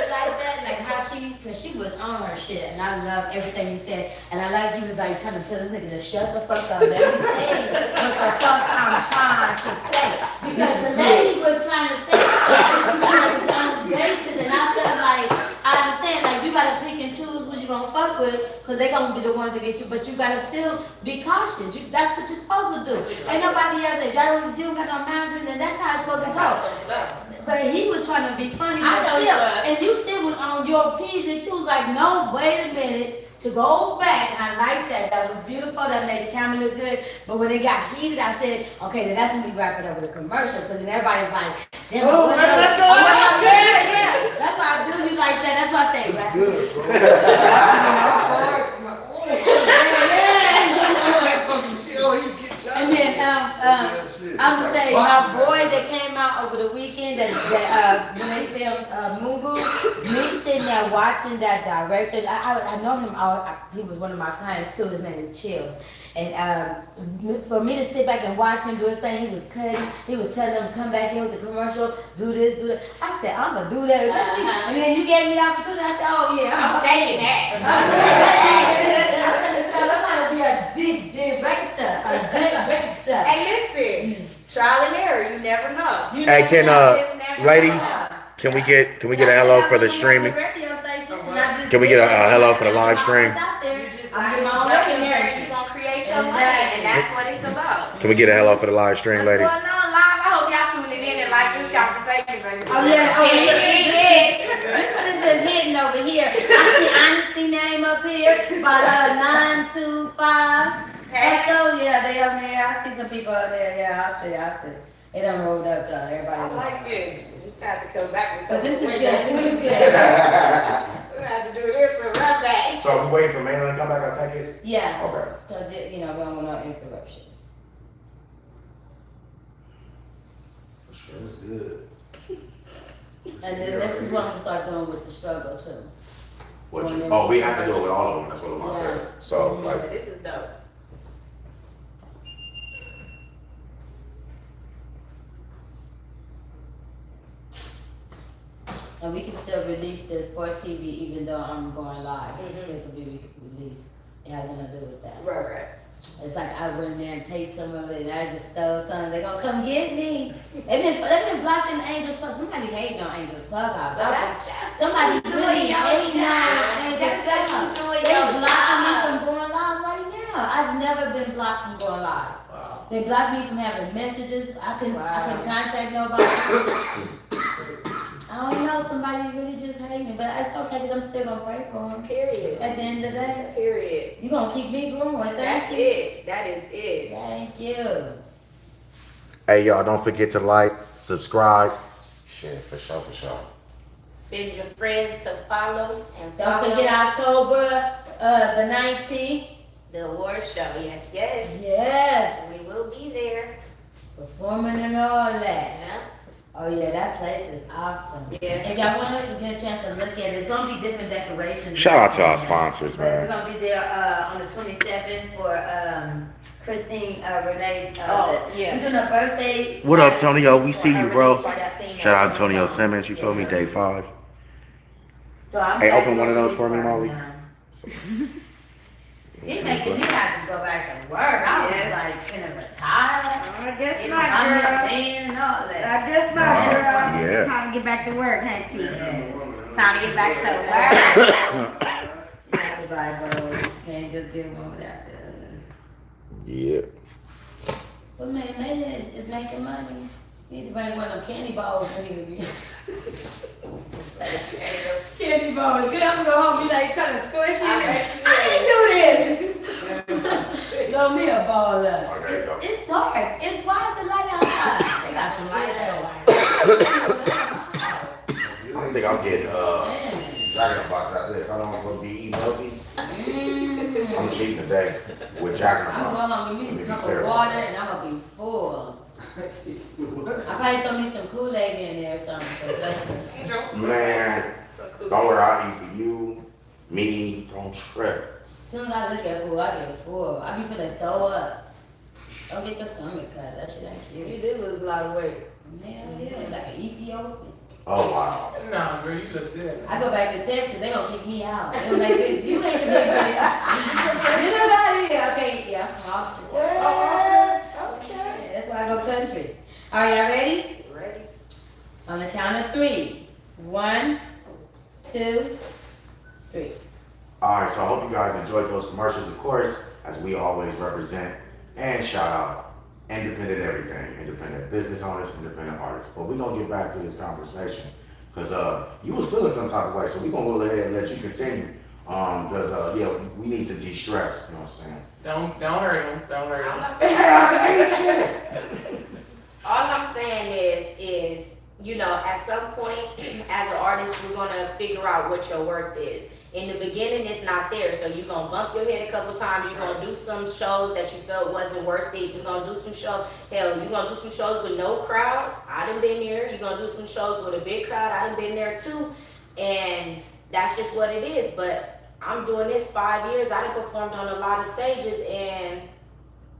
like that, like how cause she was on her shit, and I love everything you said, and I like you was like trying to tell this nigga to shut the fuck up, let me say what the fuck I'm trying to say, because the lady was trying to say something on its own basis, and I felt like, I understand, like you gotta pick and choose who you gonna fuck with, cause they gonna be the ones that get you, but you gotta still be cautious, that's what you're supposed to do, ain't nobody else, if you don't got no boundary, then that's how it's supposed to go. But he was trying to be funny, I but know he still, was. and you still was on your P's and Q's like, no, wait a minute, to go back, I like that, that was beautiful, that made the camera look good, but when it got heated, I said, okay, then that's when we wrap it up with a commercial, because then everybody's like, damn, Oh, what's let's up? go. Yeah, that's why I do you like that, that's why I say, right? Good, bro. And then, I'm gonna say, my boy that came out over the weekend, that when they filmed Moonboo, me sitting there watching that director, I know him, he was one of my clients too, his name is Chills. And for me to sit back and watch him do his thing, he was cutting, he was telling them to come back in with the commercial, do this, do that. I said, I'm gonna do that. Uh-huh. And then you gave me the opportunity, I said, oh yeah, I'm taking that. I'm gonna be a dick director, a dick director. Hey, listen. Trial and error. You never know. You Hey, know can what? Just never ladies, know. can we get a hello for the streaming? Can we get a hello for the live stream? You just I'm got getting to my jump in own there and information. you're going to create your money. And that's what it's about. Can we get a hello for the live stream, What's ladies? going on live? I hope y'all tuning in and like this conversation, baby. Oh yeah, oh Yeah. yeah. This one is just hitting over here. I see Honesty name up here, about 925. Hey. So yeah, they up there. I see some people up there. Yeah, I see. They done rolled up though. Everybody. I like this. We got to come back. But this is good. This is good. We have to do this and run back. So we waiting for Malin to come back, I take it? Yeah. Okay. Cause we don't want no interruptions. For sure, it's good. And then this is what I'm gonna start doing with the struggle too. We have to do it with all of them, that's what I'm saying. So, like, This is dope. And we can still release this for TV even though I'm going live. It still can be released. It has nothing to do with that. Right. It's like I went in there and taped some of it and I just stole some. They gonna come get me. They've been blocking Angels Club. Somebody hating on Angels Clubhouse. That's Somebody doing really your hating on job. Angels That's Clubhouse. doing They your blocking me job. from going live right now. I've never been blocked from going live. Wow. They blocked me from having messages. I couldn't Wow. contact nobody. I don't know. Somebody really just hating me, but it's okay because I'm still gonna pray for them. Period. At the end of the day, Period. you gonna keep me growing. That's Thank you. it. That is it. Thank you. Hey, y'all, don't forget to like, subscribe. shit, for sure. Send your friends to follow and Don't follow forget October the 19th. the award show. Yes. Yes. We will be there. Awesome. Yeah. If y'all want to get a chance to look at it, it's gonna be different decorations. Shout out to our sponsors, But we're man. gonna be there on the 27th for Christine Renee. Oh, yeah. We're doing a birthday. What up, Tonio? We see you, Her bro. release party, I seen that. Shout out Antonio Simmons. You feel me? Day 5. So I'm Hey, back open on one of those the for me, party Molly. now. He making me have to go back and work. I was Yes. like finna retire. I guess Get not, my money girl. up in and all that. I guess not, girl. Yeah. Time to get back to work, huh, T? Yeah. Time to get back to work. That's right, bro. You can't just get one without the other. Yeah. But man, Layla is making money. You need to bring one of them candy balls in here. Candy balls. Good, I'm gonna go home. You like trying to squish it. I didn't do this. Throw me a ball up. Okay, go. It's dark. It's why is the light outside? They got some light outside. I think I'm getting Dragon Box out of this. I don't want to be eating healthy. I'm cheating today with Dragon I'm Box. going home with me a cup of water and I'm gonna be full. I probably throw me some Kool-Aid in there or something. So that's- Man, don't worry, I'll eat for you, me, don't trip. as soon as I look at food, I get full. I be feeling throw up. Don't get your stomach cut. That shit ain't cute. You did lose a lot of weight. Hell yeah, like an Ethiopian. Oh wow. No, girl, you look good. I go back to Texas, they gonna kick me out. They gonna like this. You ain't the big bitch. Get up out of here. Okay, yeah, I'm from Austin. Okay. Yeah, that's why I go country. All right, y'all ready? Ready? On the count of 3. 1, 2, 3. Alright, so I hope you guys enjoyed those commercials, of course, as we always represent and shout out independent everything, independent business owners, independent artists. But we're gonna get back to this conversation because you was feeling some type of way, so we're gonna go ahead and let you continue. Because yeah, we need to de-stress, you know what I'm saying? Don't hurt him. Don't hurt him. All I'm saying is, you know, at some point, as an artist, you're gonna figure out what your worth is. In the beginning, it's not there, so you're gonna bump your head a couple times. You're gonna do some shows that you felt wasn't worth it. You're gonna do some shows. Hell, you're gonna do some shows with no crowd. I done been there. You're gonna do some shows with a big crowd. I done been there too, and that's just what it is. But I'm doing this 5 years. I done performed on a lot of stages, and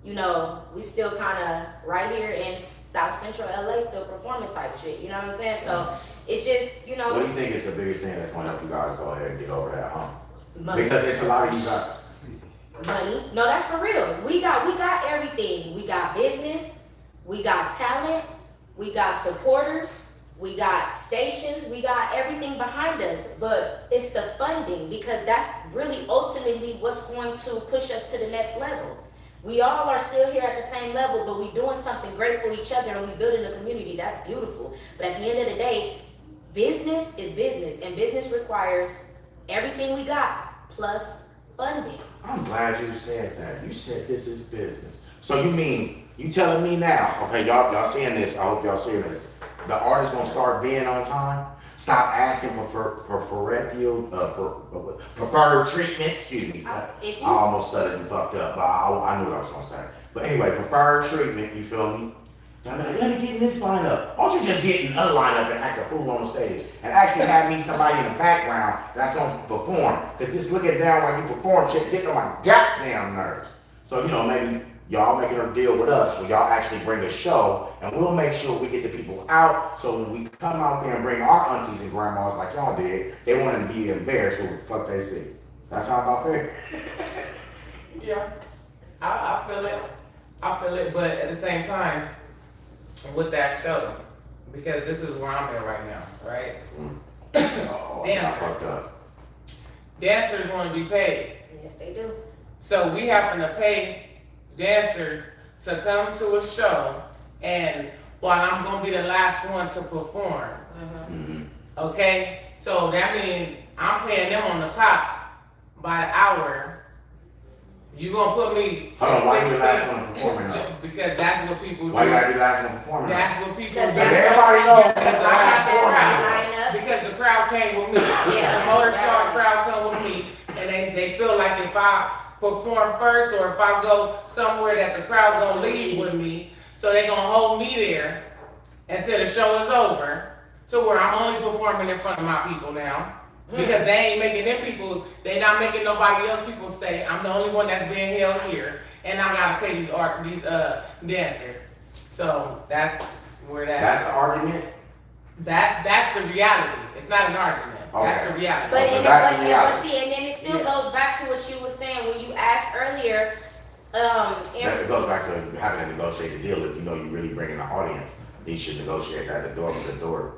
you know, we still kind of right here in South Central LA, still performing type shit. You know what I'm saying? So it's just, you What do know, you think is the biggest thing that's gonna help you guys go ahead and get over that hump? money. Because it's a lot of you guys. Money. No, that's for real. We got everything. We got business. We got talent. We got supporters. We got stations. We got everything behind us. But it's the funding, because that's really ultimately what's going to push us to the next level. We all are still here at the same level, but we're doing something great for each other and we're building a community. That's beautiful. But at the end of the day, business is business, and business requires everything we got plus funding. I'm glad you said that. You said this is business. So you mean, you telling me now, okay, y'all seeing this, I hope y'all seeing this. The artist gonna start being on time? Stop asking for preferred treatment, excuse me. If I you, almost stuttered and fucked up, but I knew what I was gonna say. But anyway, preferred treatment, you feel me? Y'all be like, let me get in this lineup. Why don't you just get in another lineup and act a fool on the stage? And actually have me somebody in the background that's gonna perform. Cause this looking down while you perform shit getting on my goddamn nerves. So, you know, maybe y'all making a deal with us where y'all actually bring a show and we'll make sure we get the people out, so when we come out there and bring our aunties and grandmas like y'all did, they want to be embarrassed with what the fuck they see. That sound about fair? Yeah, I feel it. I feel it, but at the same time, with that show, because this is where I'm at right now, right? Oh, I Dancers. fucked up. Dancers want to be paid. yes, they do. So we happen to pay dancers to come to a show, and while I'm gonna be the last one to perform, okay? So that means I'm paying them on the clock by the hour. You gonna put me Hold on, why you the 16 last one performing though? Because that's what people Why you do. gotta be the last one performing? That's what people Because do. Because everybody knows Because that's the I last have to performing. line up. Because the crowd came with me. Yeah. The motor star crowd come with me, and they feel like if I perform first or if I go somewhere that the crowd gonna leave with me, so they gonna hold me there until the show is over. to where I'm only performing in front of my people now. Because they ain't making them people, they not making nobody else people stay. I'm the only one that's being held here, and I gotta pay these dancers. So that's where That's the argument. that's the reality. It's not an argument. That's Okay. the reality. But, So and, that's but, the and, reality. but see, and then it still Yeah. goes back to what you were saying when you asked earlier. It goes back to having to negotiate the deal. If you know you really bringing the audience, you should negotiate that the door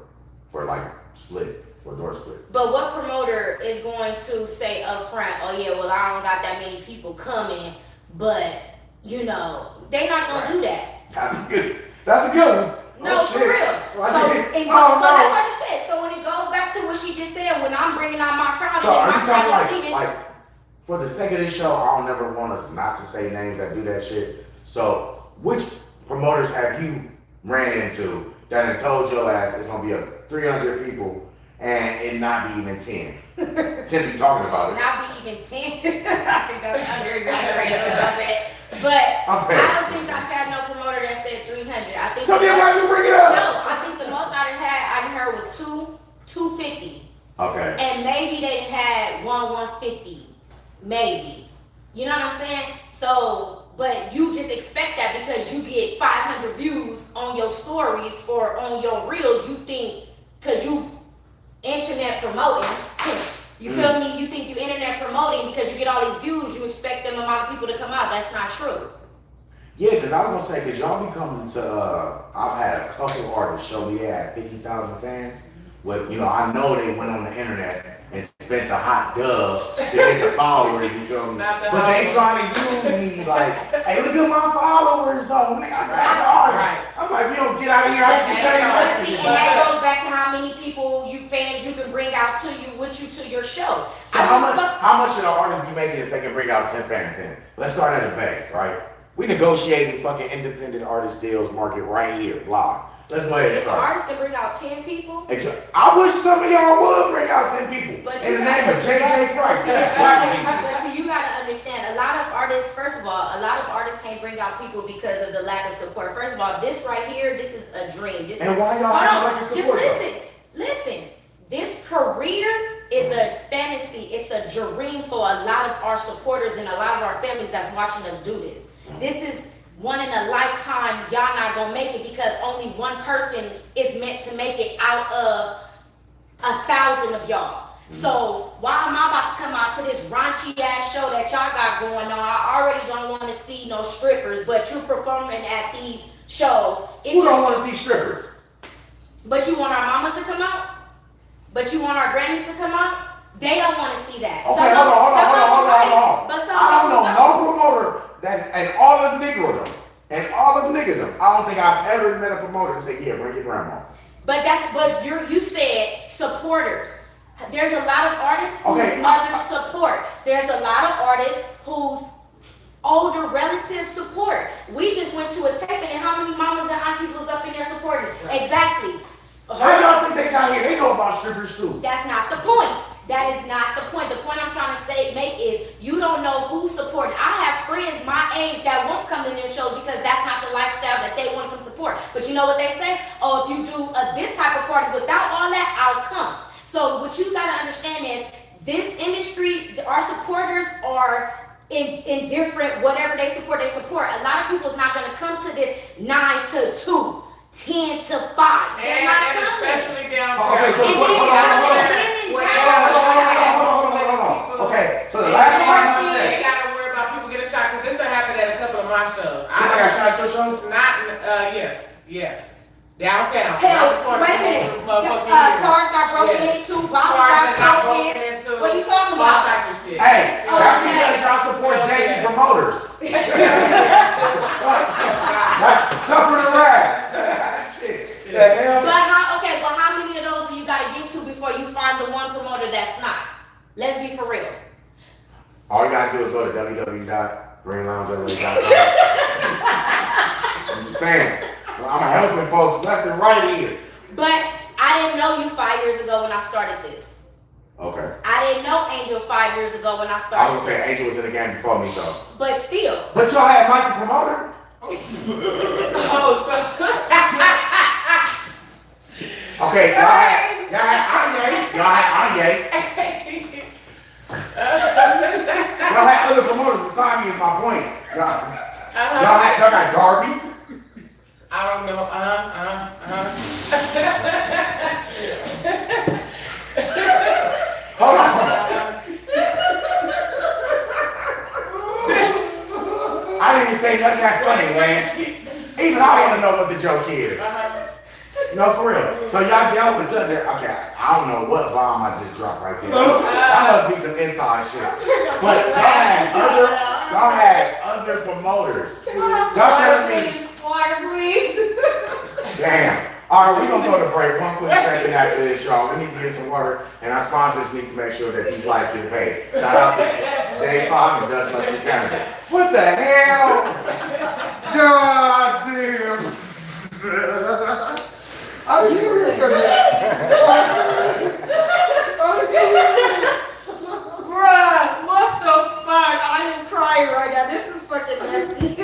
for like split or door split. But what promoter is going to say up front, oh yeah, well I don't got that many people coming, but you know, they not gonna do that. That's a good. That's a good one. No, Oh, for shit. real. Well, So, I and, did. so Oh, that's no. what I said. So when it goes back to what she just said, when I'm bringing out my crowd, So and are my you talking crowd is leaving, like for the sake of this show? I don't never want us not to say names that do that shit. So which promoters have you ran into that have told your ass it's gonna be a 300 people and it not be even 10? Since we talking about it, not be even 10. I think that's under exaggerated a little bit. But Okay. I don't think I've had no promoter that said 300. I think so then why you bring it up? no, I think the most I heard was 250. Okay. And maybe they had 150. Maybe. You know what I'm saying? So, but you just expect that because you get 500 views on your stories or on your reels, you think, because you internet promoting, you feel me? You think you internet promoting because you get all these views, you expect them amount of people to come out. That's not true. Yeah, because I was gonna say, because y'all be coming to, I've had a couple artists show me they had 50,000 fans. With, I know they went on the internet and spent the hot dub to get the followers, you feel me? Not the But they trying to use me like, hey, look at my followers though, nigga, I got the artist. Right. I'm like, if you don't get out of here, I But can see, say but see, and nothing. that goes back to how many people, fans you can bring out to you with you to your show. So how much should an artist be making if they can bring out 10 fans in? Let's start at the base, right? We negotiating fucking independent artist deals market right here, live. Let's go ahead and If an start. artist can bring out 10 people, I wish some of y'all would bring out 10 people But in you the name of JJ Price. That's but see, you gotta understand, a lot of artists, first of all, a lot of artists can't bring out people because of the lack of support. First of all, this right here, this is a dream. This And is, why y'all hold have on, lack of just support, though? listen. This career is a fantasy, it's a dream for a lot of our supporters and a lot of our families that's watching us do this. This is one in a lifetime, y'all not gonna make it because only one person is meant to make it out of 1,000 of y'all. So why am I about to come out to this raunchy ass show that y'all got going on? I already don't want to see no strippers, but you're performing at these shows. If Who don't you're- want to see strippers? But you want our mamas to come out? But you want our grannies to come out? They don't want to see that. Okay, Some of hold them on. but some I of don't them know no promoter that, and all of niggerdom, and all of niggerdom, I don't think I've ever met a promoter that say, yeah, bring your grandma. But you said supporters. There's a lot of artists whose Okay, mothers support. There's a lot of artists whose older relatives support. We just went to a taping and how many mamas and aunties was up in there supporting? Exactly. How y'all think they got here? They know about strippers too. That's not the point. That is not the point. The point I'm trying to make is you don't know who's supporting. I have friends my age that won't come to their shows because that's not the lifestyle that they want to come support. But you know what they say? Oh, if you do this type of party without all that, I'll come. So what you gotta understand is this industry, our supporters are in different, whatever they support. A lot of people's not gonna come to this 9 to 2, 10 to 5. They're not And coming. especially downtown. Okay, so And hold then on. you gotta get in and Okay, so the last time I You checked, ain't gotta worry about people getting shot because this done happened at a couple of my shows. somebody got shot at your show? Not, yes. Downtown. Hell, Not before wait a the minute. motherfucking year. Cars got broken Yes. into, bombs Cars got that got broken taken. into. What are you talking All about? type of shit. Hey, that's Okay. because y'all support Okay. JV promoters. That's suffer the wrath. Shit. The hell? But how many of those do you gotta get to before you find the one promoter that's not? Let's be for real. All you gotta do is go to www.greenloungela.com. I'm just saying. I'm helping folks left and right here. But I didn't know you 5 years ago when I started this. Okay. I didn't know Angel 5 years ago when I I started would say this. Angel was in the game before me, so. But still, But y'all had Mike the promoter? Oh, so Okay, y'all had Anye. Y'all had other promoters beside me is my point. Y'all got Darby. I don't know. Hold on. I didn't even say nothing that funny, man. Even I want to know what the joke is. No, for real. So y'all was done there. Okay, I don't know what bomb I just dropped right there. That must be some inside shit. But y'all had other promoters. Y'all telling me. Water, please. Damn. All right, we're going to go to break. One quick second after this, y'all. We need to get some water, and our sponsors need to make sure that these lights get paid. Shout out to Dave Fogg and Dust Luxury Cannabis. What the hell? God damn. I'm curious for that. Bruh, what the fuck? I am crying right now. This is fucking messy.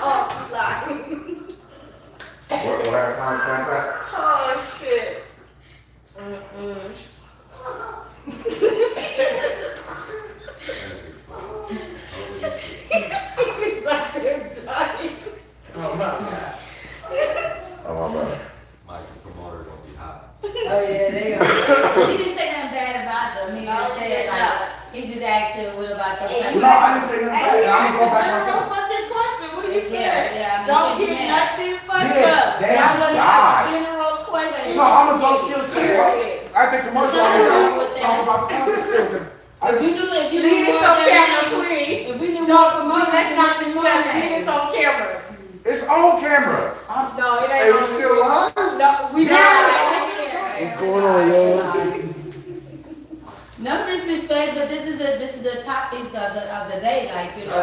Oh, I'm lying. What last time sent that? Oh, shit. He's like, I'm dying. Oh my God. Oh my God. My promoter gonna be hot. Oh, yeah, they are. He didn't say nothing bad about them. He just said, like, he just asked him what about the No, I didn't say nothing bad. I'm going to go back on General top. fucking question. What are you saying? Yeah, Don't get nothing fucked Yeah, up. damn, Y'all must God. have general questions. No, I'm going to go still Period. I think commercial There's nothing wrong I'm with talk that. about the company still, because I If just, you Leave this on camera, please. If we knew Don't, more let's not discuss. Leave this on camera. it's on cameras. No, it ain't Hey, we on. still live? No, we Yeah. not. What's going on, y'all? No disrespect, but this is the topics of the day, like, you know,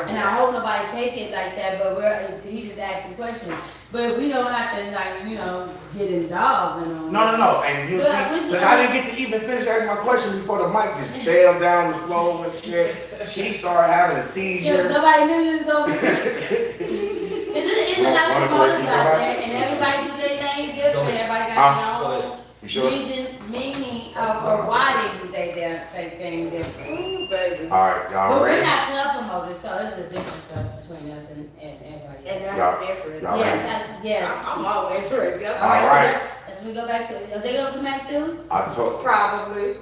and I hope nobody take it like that, but he's just asking questions. But we don't have to, like, you know, get involved in them. No, and you see, because I didn't get to even finish asking my question before the mic just fell down the floor and shit. She started having a Yeah, seizure. nobody knew you was going to. It's a lot of Wanna promoters correct you, out Baba? there, and everybody do their thing different. Everybody got Go their ahead. own You sure? meaning of why they do their thing different. Ooh, baby. All right, y'all But we're ready? not club promoters, so it's a difference between us and everybody. And that's Y'all- the difference. y'all Yeah, ready? yeah. I'm always ready. That's All All right, right. so as we go back to it, are they gonna come back through? I told, Probably.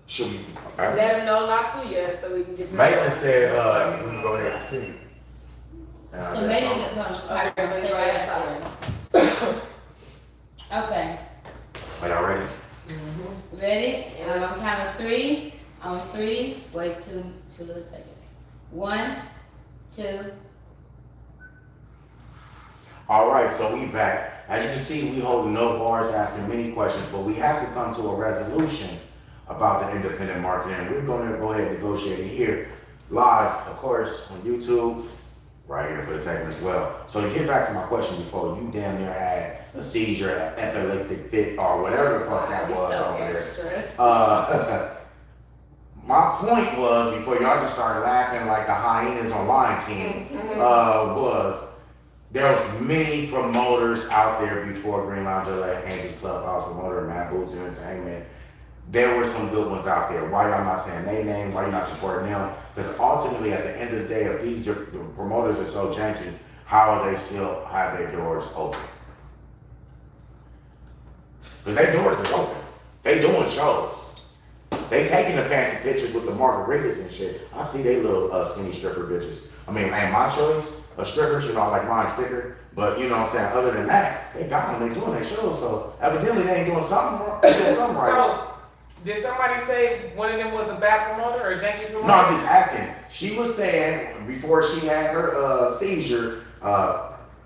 should we? Let them know not to yet so we can get Maitland said, we can go ahead and continue. So maybe they're gonna probably gonna stay right there. Okay, Are y'all ready? ready? On count of three. On three, wait two little seconds. 1, 2. All right, so we back. As you can see, we holding no bars, asking many questions, but we have to come to a resolution about the independent marketing. We're going to go ahead and negotiate it here live, of course, on YouTube, right here for the segment as well. So to get back to my question before, you damn near had a seizure, an epileptic fit, or whatever the fuck that was over there. My point was, before y'all just started laughing like the hyenas on Lion King, was there was many promoters out there before Greenloungela, Angels Clubhouse promoter, Matt Boots Entertainment. There were some good ones out there. Why y'all not saying their name? Why you not supporting them? Because ultimately, at the end of the day, if these the promoters are so janky, how are they still have their doors open? Because their doors is open. They doing shows. They taking the fancy pictures with the margaritas and shit. I see they little skinny stripper bitches. I mean, ain't my choice of strippers, you know, I like mine sticker. But you know what I'm saying? Other than that, they got them. They doing their shows. So evidently they ain't doing something wrong. They doing something right. So, did somebody say one of them was a bad promoter or a janky promoter? No, I'm just asking. She was saying before she had her seizure,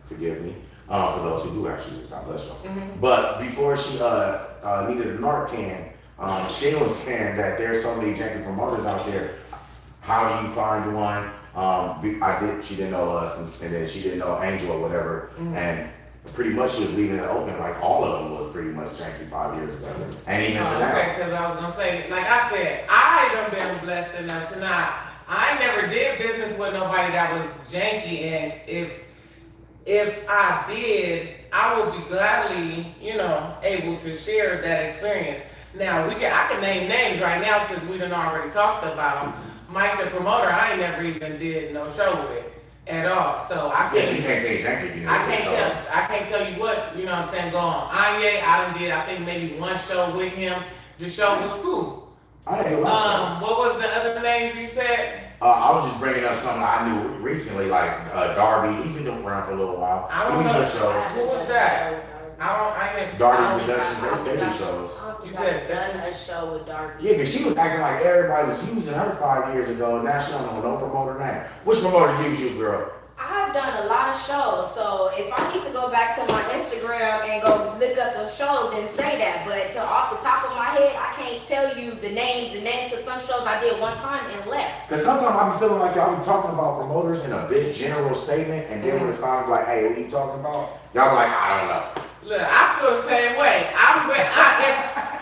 forgive me, for those who do actually use, God bless you. But before she needed a Narcan, she was saying that there's so many janky promoters out there. How do you find one? She didn't know us, and then she didn't know Angel or whatever, and pretty much she was leaving it open. Like all of them was pretty much janky 5 years ago, and even Oh, now. okay, because I was gonna say, like I said, I done been blessed enough to not. I never did business with nobody that was janky, and if I did, I will be gladly, able to share that experience. Now I can name names right now since we done already talked about them. Mike the promoter, I ain't never even did no show with at all. So I Yes, can't. you can't say exactly if you know. I can't tell you what, what I'm saying, go on. Anye, I think maybe one show with him. The show was cool. I had a lot of shows. What was the other names you said? I was just bringing up something I knew recently, like Darby. He's been around for a little while. I don't He know. did shows. Who was that? I didn't. Darby Productions, they do shows. You said done that's a show with Darby. Yeah, because she was acting like everybody was using her 5 years ago, and now she don't know no promoter name. Which promoter used you, girl? I've done a lot of shows, so if I need to go back to my Instagram and go look up the shows, then say that. But off the top of my head, I can't tell you the names because some shows I did one time and left. Because sometimes I be feeling like y'all be talking about promoters in a big general statement, and then when it's time to be like, hey, what you talking about? Y'all be like, I don't know. Look, I feel the same way.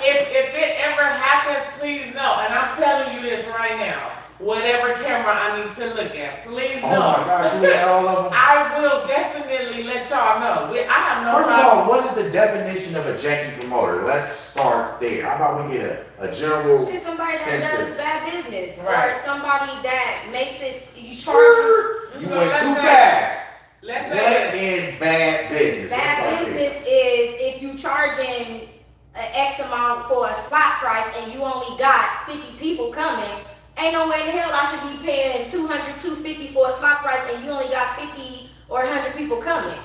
If it ever happens, please know. And I'm telling you this right now. Whatever camera I need to look at, please Oh know. my gosh, you had all of them? I will definitely let y'all know. I have no First of problem. all, what is the definition of a janky promoter? Let's start there. How about we get a general She's somebody that does census? bad business, Right. or somebody that makes it you charge. You So went let's too say- fast. Let's What say this. is bad business? Let's Bad start there. business is if you charging an X amount for a slot price and you only got 50 people coming. Ain't no way in hell I should be paying 200, 250 for a slot price and you only got 50 or 100 people coming.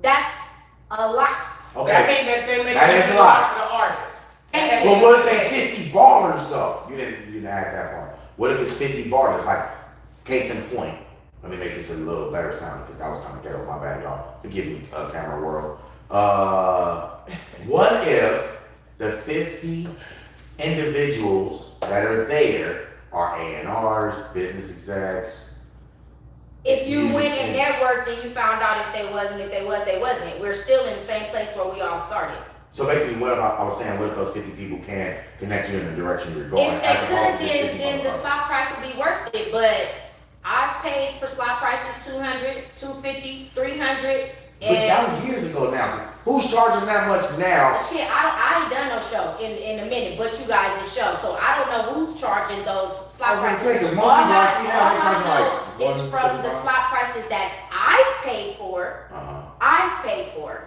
That's a lot. That Okay. means that they're making That is it a lot. for the artists. Well, what if they 50 ballers though? You didn't add that part. What if it's 50 ballers? Like, case in point. Let me make this a little better sound because that was kind of ghetto. My bad, y'all. Forgive me, camera world. What if the 50 individuals that are there are A&Rs, business execs? If you Music went and is- networked and you found out if they was and if they was, they wasn't. We're still in the same place where we all started. So basically, what if I was saying, what if those 50 people can connect you in the direction you're going? If they as opposed could, to just 50 then the motherfuckers? slot price would be worth it. But I've paid for slot prices 200, 250, 300, But that and was years ago now. 'Cause who's charging that much now? shit, I ain't done no show in a minute, but you guys is show. So I don't know who's charging those I slot was gonna prices. say, 'cause most All people I see now, they all charging I know like is from the 175. slot prices that I've paid for. I've paid for.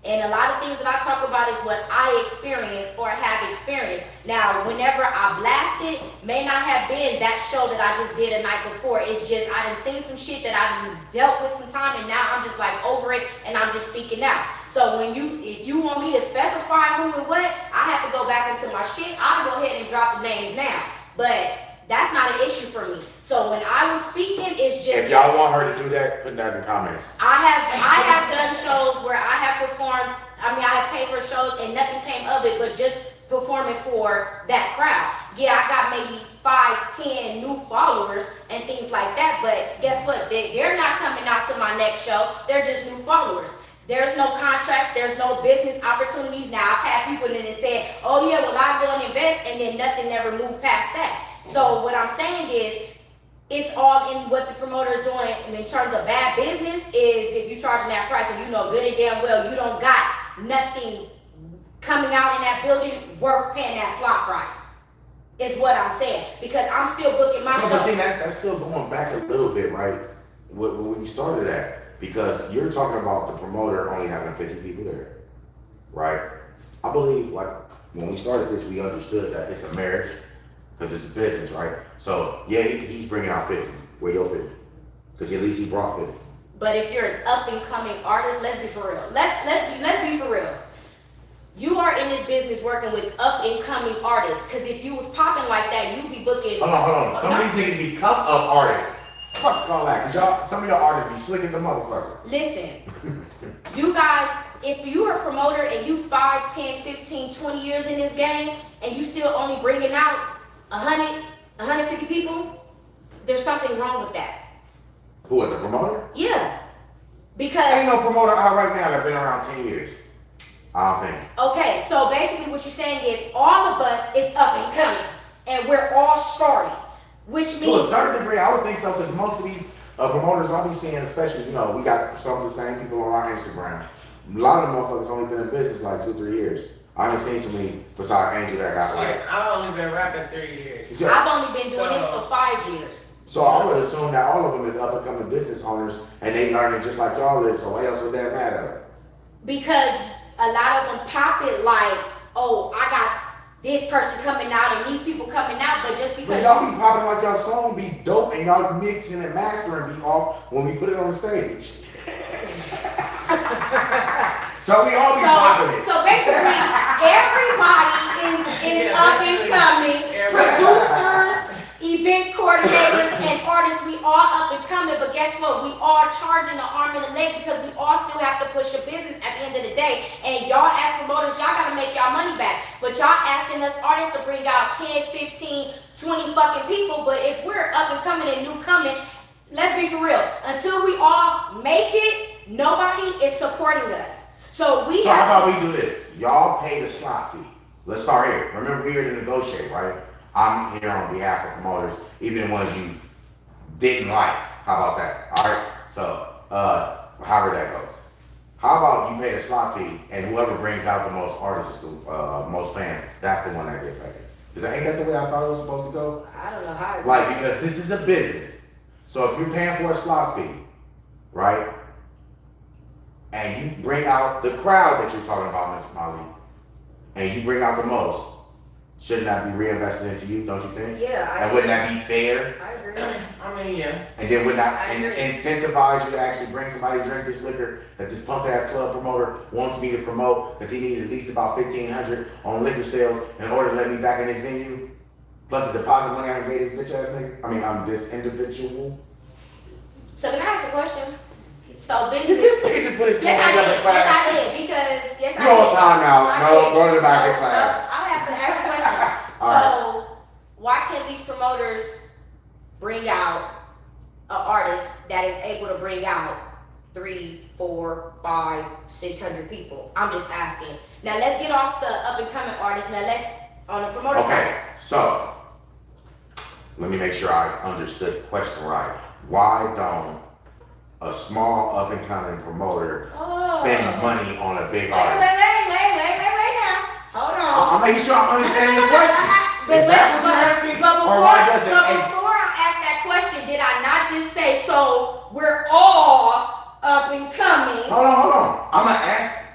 And a lot of things that I talk about is what I experience or have experienced. Now, whenever I blast it, may not have been that show that I just did a night before. It's just I done seen some shit that I done dealt with some time, and now I'm just like over it, and I'm just speaking out. So if you want me to specify who and what, I have to go back into my shit. I'll go ahead and drop the names now. But that's not an issue for me. So when I was speaking, it's just If y'all want her to do that, put that in the comments. I have done shows where I have performed. I have paid for shows and nothing came of it, but just performing for that crowd. Yeah, I got maybe 5, 10 new followers and things like that. But guess what? They're not coming out to my next show. They're just new followers. There's no contracts. There's no business opportunities. Now I've had people that said, "Oh yeah, well I go and invest," and then nothing never moved past that. So what I'm saying is, it's all in what the promoter is doing in terms of bad business. Is if you charging that price and you know good and damn well you don't got nothing coming out in that building worth paying that slot price. Is what I'm saying, because I'm still booking my So, show. but see, that's still going back a little bit, right? Where we started at, because you're talking about the promoter only having 50 people there, right? I believe, like, when we started this, we understood that it's a marriage, because it's a business, right? So, yeah, he's bringing out 50. Where your 50? Because at least he brought 50. But if you're an up and coming artist, let's be for real. Let's be for real. You are in this business working with up and coming artists. Because if you was popping like that, you'd be booking. Hold on. Some of these niggas become up artists. Fuck all that. Because some of your artists be slick as a motherfucker. Listen, you guys, if you're a promoter and you 5, 10, 15, 20 years in this game and you still only bringing out 100, 150 people, there's something wrong with that. Who, the promoter? Yeah. Ain't Because, no promoter out right now that been around 10 years. I don't think. okay, so basically what you're saying is all of us is up and coming and we're all starting, which To a means, certain degree, I would think so, because most of these Promoters I'll be seeing, especially, we got some of the same people on our Instagram. A lot of them motherfuckers only been in business like 2-3 years. I haven't seen too many besides Angel that got like. Shit, I've only been rapping 3 years. I've only been doing this for 5 years. So I would assume that all of them is up and coming business owners and they learning just like y'all is, so why else would that matter? Because a lot of them pop it like, oh, I got this person coming out and these people coming out, but just But because y'all be popping like y'all song be dope and y'all mixing and mastering be off when we put it on the stage. So we all be popping it. So basically, everybody is up and coming. Producers, event coordinators, and artists, we all up and coming. But guess what? We all charging an arm and a leg because we all still have to push a business at the end of the day. And y'all as promoters, y'all gotta make y'all money back. But y'all asking us artists to bring out 10, 15, 20 fucking people. But if we're up and coming and new coming, let's be for real. Until we all make it, nobody is supporting us. So how about we do this? Y'all pay the slot fee. Let's start here. Remember, we're here to negotiate, right? I'm here on behalf of promoters, even the ones you didn't like. How about that? All right. So, however that goes. How about you pay the slot fee, and whoever brings out the most artists, most fans, that's the one that get paid. Ain't that the way I thought it was supposed to go? I don't know how. Like, because this is a business. So if you're paying for a slot fee, right? And you bring out the crowd that you're talking about, Ms. Molly, and you bring out the most, shouldn't that be reinvested into you, don't you think? Yeah, And wouldn't that be fair? I agree. I mean, yeah. And then would not I agree. incentivize you to actually bring somebody to drink this liquor that this punk ass club promoter wants me to promote because he needs at least about $1,500 on liquor sales in order to let me back in his venue? Plus the deposit money I gave this bitch ass nigga? I mean, I'm this individual. So can I ask a question? So This business. nigga just put his Yes, I hand up did. in class. Yes, I did. Because yes, You on time now. I No, did. go to the back of No, class. no, I have to ask a question. All So why can't these promoters bring out an artist that is able to bring out 3, 4, 5, 600 people? I'm just asking. Now let's get off the up and coming artists. Now let's on the promoter Okay, side. so let me make sure I understood the question right. Why don't a small up and coming promoter spend money on a big artist? Wait now. Hold on. I'm making sure I'm understanding the question. Is that what you're asking? But Or why doesn't before I ask that question, did I not just say, so we're all up and coming? Hold on. I'm gonna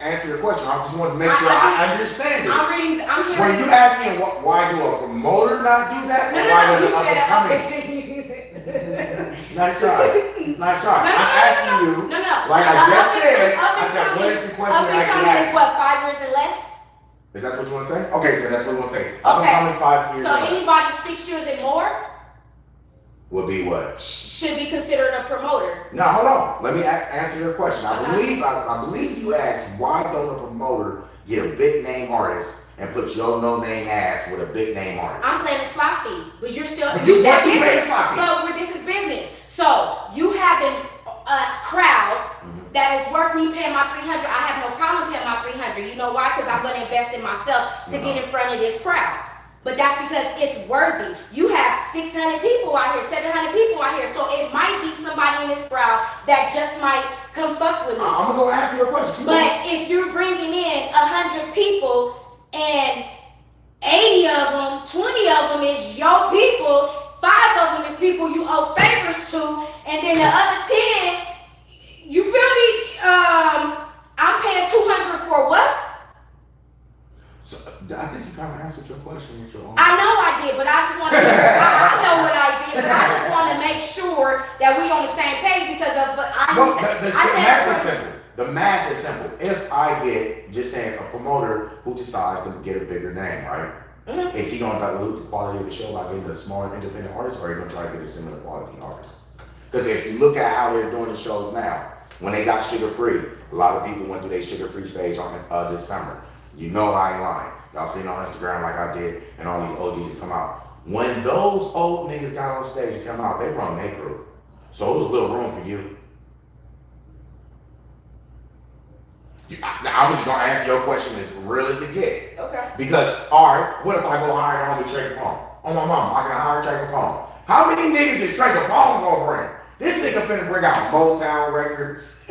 answer your question. I just want to make sure I understand it. I'm hearing. Were you asking why do a promoter not do that? No, or why you does an said up up and coming? Nice try. Nice try. No, I'm asking you. No. Like I just said, Up and I said, coming- what is the question Up you and actually coming is asked? what, 5 years and less? Is that what you want to say? Okay, so that's what you want to say. Up and Okay. coming is 5 years So old. anybody 6 years and more Would be what? should be considered a promoter. Now hold on. Let me answer your question. I believe you asked why don't a promoter get a big name artist and put your no name ass with a big name artist? I'm playing a slot fee, but you're still But you you- said what you pay business, slot fee? but this is business. So you have a crowd that is worth me paying my 300. I have no problem paying my 300. You know why? Because I'm going to invest in myself to get in front of this crowd. But that's because it's worthy. You have 600 people out here, 700 people out here, so it might be somebody in this crowd that just might come fuck with me. I'm gonna go ask you a question. Keep going. But if you're bringing in 100 people and 80 of them, 20 of them is your people, 5 of them is people you owe favors to, and then the other 10, you feel me? I'm paying 200 for what? So, I think you kind of answered your question with your own. I know I did, but I just want to. I know what I did, but I just want to make sure that we on the same page because of. Well, the math is simple. The math is simple. If I get, just saying, a promoter who decides to get a bigger name, right? Mhm. Is he going to dilute the quality of the show by getting a smaller independent artist, or are you going to try to get a similar quality artist? Because if you look at how they're doing the shows now, when they got sugar free, a lot of people went through their sugar free stage on this summer. You know I ain't lying. Y'all seen on Instagram like I did, and all these OGs come out. When those old niggas got on stage and come out, they run their crew. So it was little room for you. Now I'm just gonna answer your question as real as it get. Okay. Because, alright, what if I go hire the homie Trey Capone? On my mama, I can hire Trey Capone. How many niggas is Trey Capone gonna bring? This nigga finna bring out Motown records.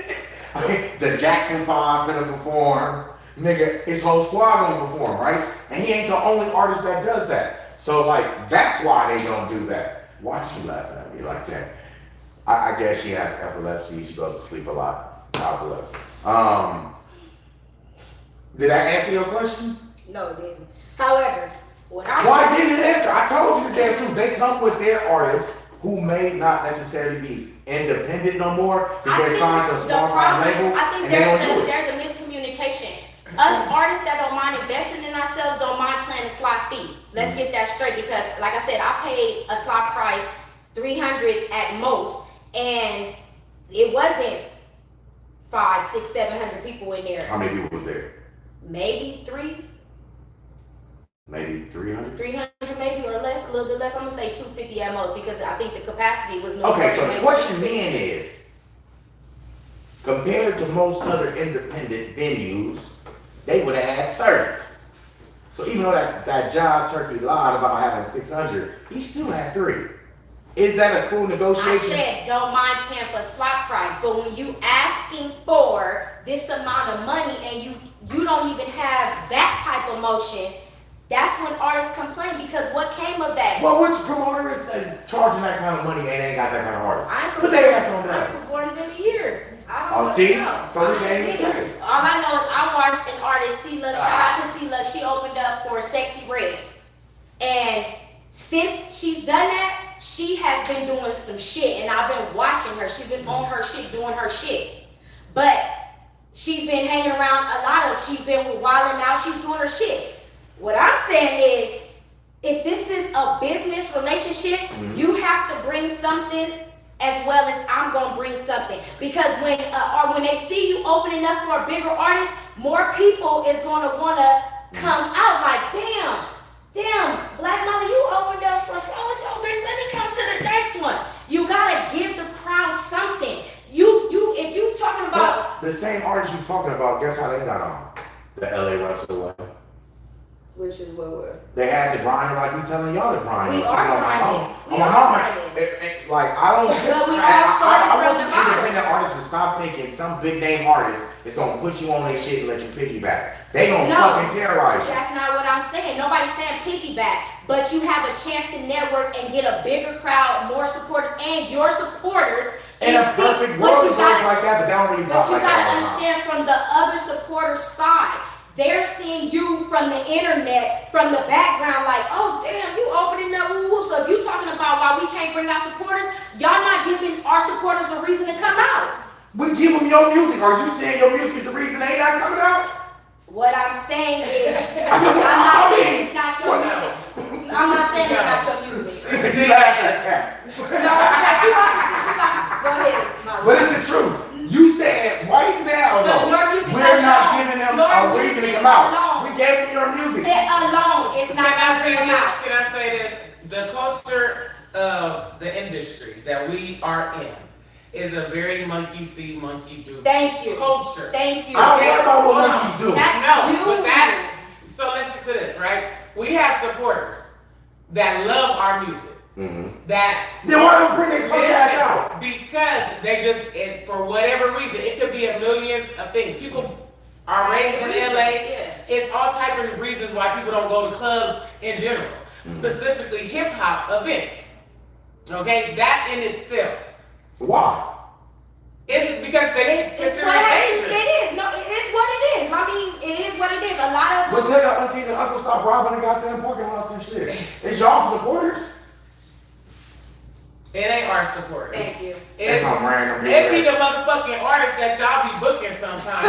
The Jackson 5 finna perform. Nigga, his whole squad gonna perform, right? And he ain't the only artist that does that. So like, that's why they don't do that. Why she laughing at me like that? I guess she has epilepsy. She goes to sleep a lot. God bless. Did I answer your question? No, it didn't. However, when I Why didn't it answer? I told you the damn truth. They come with their artists who may not necessarily be independent no more because they're signed to a small time label I think and they don't do it. there's a miscommunication. Us artists that don't mind investing in ourselves don't mind playing a slot fee. Let's get that straight because, like I said, I paid a slot price $300 at most, and it wasn't 500, 600, 700 people in there. How many people was there? Maybe three. Maybe 300? 300 maybe or less, a little bit less. I'm gonna say 250 at most because I think the capacity was Okay, so the question then is, compared to most other independent venues, they would have had 30. So even though that Job Turkey lied about having 600, he still had 3. Is that a cool I negotiation? said don't mind paying for slot price, but when you asking for this amount of money and you don't even have that type of motion, that's when artists complain because what came of that? Well, which promoter is charging that kind of money and ain't got that kind of artist? I ain't Put their ass on I that. performed in a year. I don't Oh, see? know. So you can't even say. All I know is I watched an artist, C-Lux, shout out to C-Lux, she opened up for Sexy Red. And since she's done that, she has been doing some shit and I've been watching her. She's been on her shit, doing her shit. But she's been hanging around she's been with Wildin' Out, she's doing her shit. What I'm saying is, if this is a business relationship, you have to bring something as well as I'm gonna bring something. Because when they see you opening up for a bigger artist, more people is gonna wanna come out like, damn, Black Mama, you opened up for so-and-so, bitch, let me come to the next one. You gotta give the crowd something. If you talking about... But the same artist you talking about, guess how they got on? The LA Russell way. Which is what we're... They had to grind it like we telling y'all to grind it. We are grinding. Like, I don't... But we all I started want from you the bottom. independent artists to stop thinking some big name artist is gonna put you on their shit and let you piggyback. They gonna fucking terrorize you. That's not what I'm saying. Nobody's saying piggyback, but you have a chance to network and get a bigger crowd, more supporters, and your supporters. In a perfect world, it goes like that, but they don't really But pop you like gotta that all the time. understand from the other supporter side. They're seeing you from the internet, from the background, like, oh damn, you opening up, woo woo. So if you talking about why we can't bring out supporters, y'all not giving our supporters a reason to come out. We give them your music. Are you saying your music is the reason they not coming out? What I'm saying is, I'm not saying it's not your music. I'm not saying it's not your music. You laugh at that. No, because she got go ahead. Mama. But it's the truth. You said right now, But though, your music we're not alone, giving them your a reason to music come out. alone. We gave them your music. It alone is not gonna bring them out. Can I say this? The culture of the industry that we are in is a very monkey see, monkey do Thank you. culture. Thank you. I don't care about what Hold on. monkeys do. That's No, you. but that's so. Listen to this, right? We have supporters that love our music. That Then why don't bring their punk ass out? because they just for whatever reason, it could be a million of things. People are raised in LA. Yeah. It's all type of reasons why people don't go to clubs in general, specifically hip hop events. Okay, that in itself. Why? It's because they It's consider what it it dangerous. is. No, it's what it is. I mean, it is what it is. A lot of But tell your aunties and uncles stop robbing the goddamn parking lots and shit. It's y'all supporters? It ain't our supporters. Thank you. It's some random it be nigga. the motherfucking artists that y'all be booking sometimes.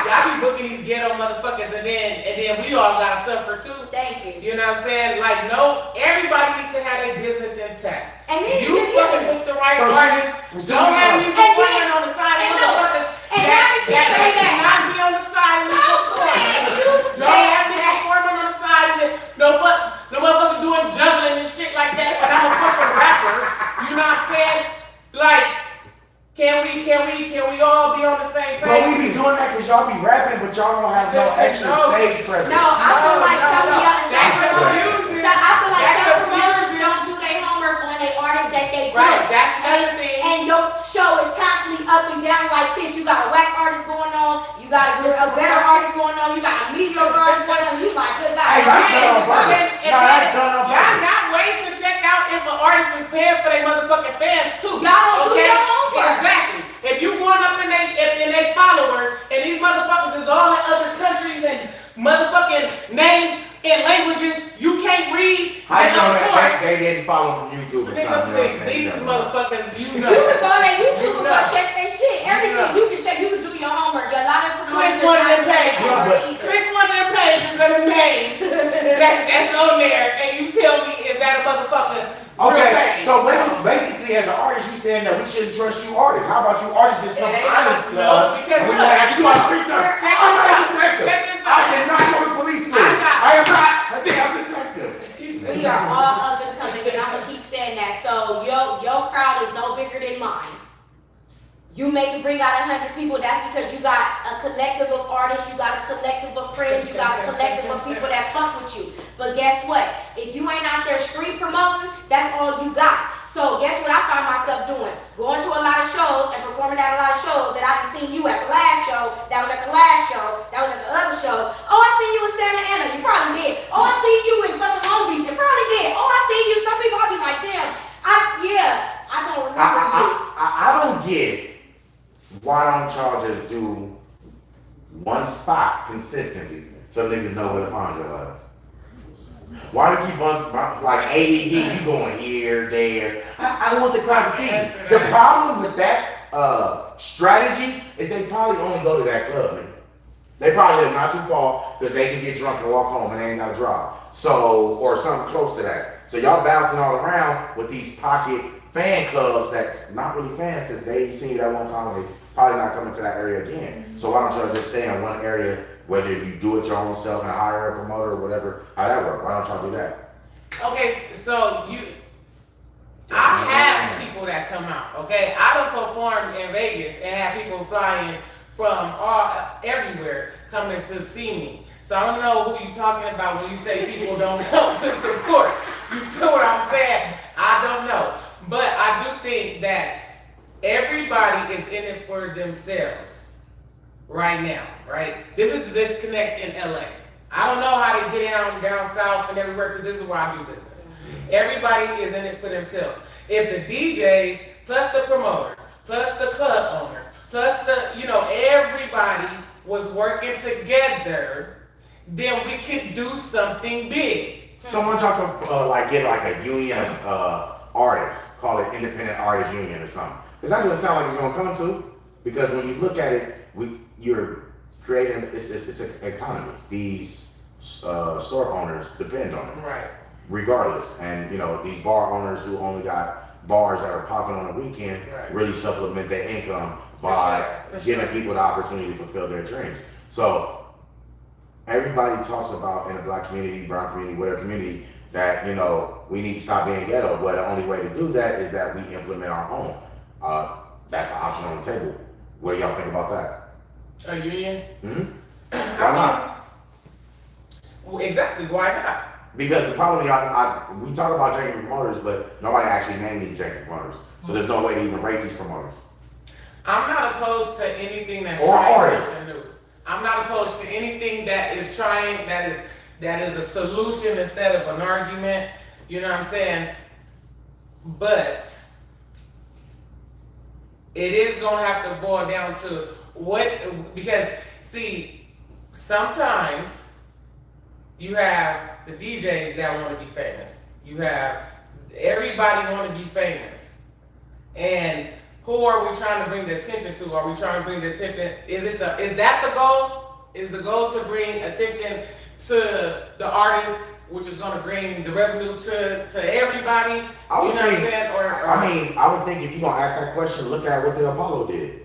Y'all be booking these ghetto motherfuckers and then we all gotta suffer too. Thank you. You know what I'm saying? Like, no, everybody needs to have their business intact. And then You fucking took the right So she- artists. so Don't she- have me And then- playing on the side of and no, motherfuckers. and now that you say that- should not be on the side of You Don't have me said performing on the side and then no motherfucker doing juggling and shit like that. And I'm a fucking rapper. You know what I'm saying? Like, can we all be on the same page? But we be doing that because y'all be rapping, but y'all don't have no extra No. stage presence. No, I feel like some of y'all, That's some the promoters, music. I feel like That's some the promoters music. don't do their homework on their artists that they do Right, it. that's another thing. And your show is constantly up and down like this. You got a wax artist going on, you got a better artist going on, you got a mediocre artist going on, you like, good God. Hey, that's done on purpose. And No, that's done on y'all purpose. got ways to check out if an artist is paying for their motherfucking fans too. Y'all do your homework. Exactly. If you going up in they followers and these motherfuckers is all in other countries and motherfucking names and languages you can't read, I then know of that course. they didn't follow from YouTube or Nigga, something. please, You these know what I'm saying? motherfuckers, you know. You can go to YouTube and go know. check their shit. Everything know. you can check. You can do your homework. A lot of Click promoters one of are them not pages. doing Yeah, that but- either. Click one of them pages of the names that's on there and you tell me is that a motherfucker real Okay, page. so basically, as an artist, you saying that we shouldn't trust you artists. How about you artists just come It ain't honest to no, us? because And we look, like, you are a preacher. check I'm this not a out. detective. Check this I out. did not go to police school. I I am not a damn detective. We are all up and coming, and I'm gonna keep saying that. So your crowd is no bigger than mine. You bring out 100 people. That's because you got a collective of artists, you got a collective of friends, you got a collective of people that fuck with you. But guess what? If you ain't out there street promoting, that's all you got. So guess what I find myself doing? Going to a lot of shows and performing at a lot of shows that I done seen you at the last show, that was at the last show, that was at the other show. Oh, I seen you in Santa Ana, you probably did. Oh, I seen you in fucking Long Beach, you probably did. Oh, I seen you. Some people I'll be like, damn, I don't remember you. I don't get why don't y'all just do one spot consistently so niggas know where to find your ass? Why do you keep on like AED? You going here, there? I want the crowd to see. The problem with that strategy is they probably only go to that club, man. They probably live not too far because they can get drunk and walk home and they ain't got to drive. So, or something close to that. So y'all bouncing all around with these pocket fan clubs that's not really fans because they seen you that one time and they probably not coming to that area again. So why don't y'all just stay in one area, whether you do it your own self and hire a promoter or whatever, how that work? Why don't y'all do that? Okay, so I have people that come out, okay? I done performed in Vegas and have people flying from everywhere coming to see me. So I don't know who you talking about when you say people don't come to support. You feel what I'm saying? I don't know. But I do think that everybody is in it for themselves right now, right? This is the disconnect in LA. I don't know how to get down south and everywhere because this is where I do business. Everybody is in it for themselves. If the DJs, plus the promoters, plus the club owners, plus everybody was working together, then we could do something big. So why don't y'all get like a union of artists, call it independent artist union or something? Because that's what it sounds like it's gonna come to. Because when you look at it, you're creating it's an economy. These store owners depend on it, Right. regardless. And these bar owners who only got bars that are popping on the weekend Right. really supplement their income For by sure, for giving sure. people the opportunity to fulfill their dreams. So everybody talks about in the black community, brown community, whatever community, that we need to stop being ghetto. But the only way to do that is that we implement our own. That's an option on the table. What do y'all think about that? A union? Why not? Well, exactly. Why not? Because the problem, we talk about drinking promoters, but nobody actually named these drinking promoters. So there's no way to even rate these promoters. I'm not opposed to anything that's Or trying artists. something new. I'm not opposed to anything that is trying, that is a solution instead of an argument. You know what I'm saying? But it is gonna have to boil down to because see, sometimes you have the DJs that want to be famous. You have everybody want to be famous, and who are we trying to bring the attention to? Are we trying to bring the attention? Is that the goal? Is the goal to bring attention to the artist, which is going to bring the revenue to everybody? I would You know what I'm think- saying? I would think if you're gonna ask that question, look at what the Apollo did.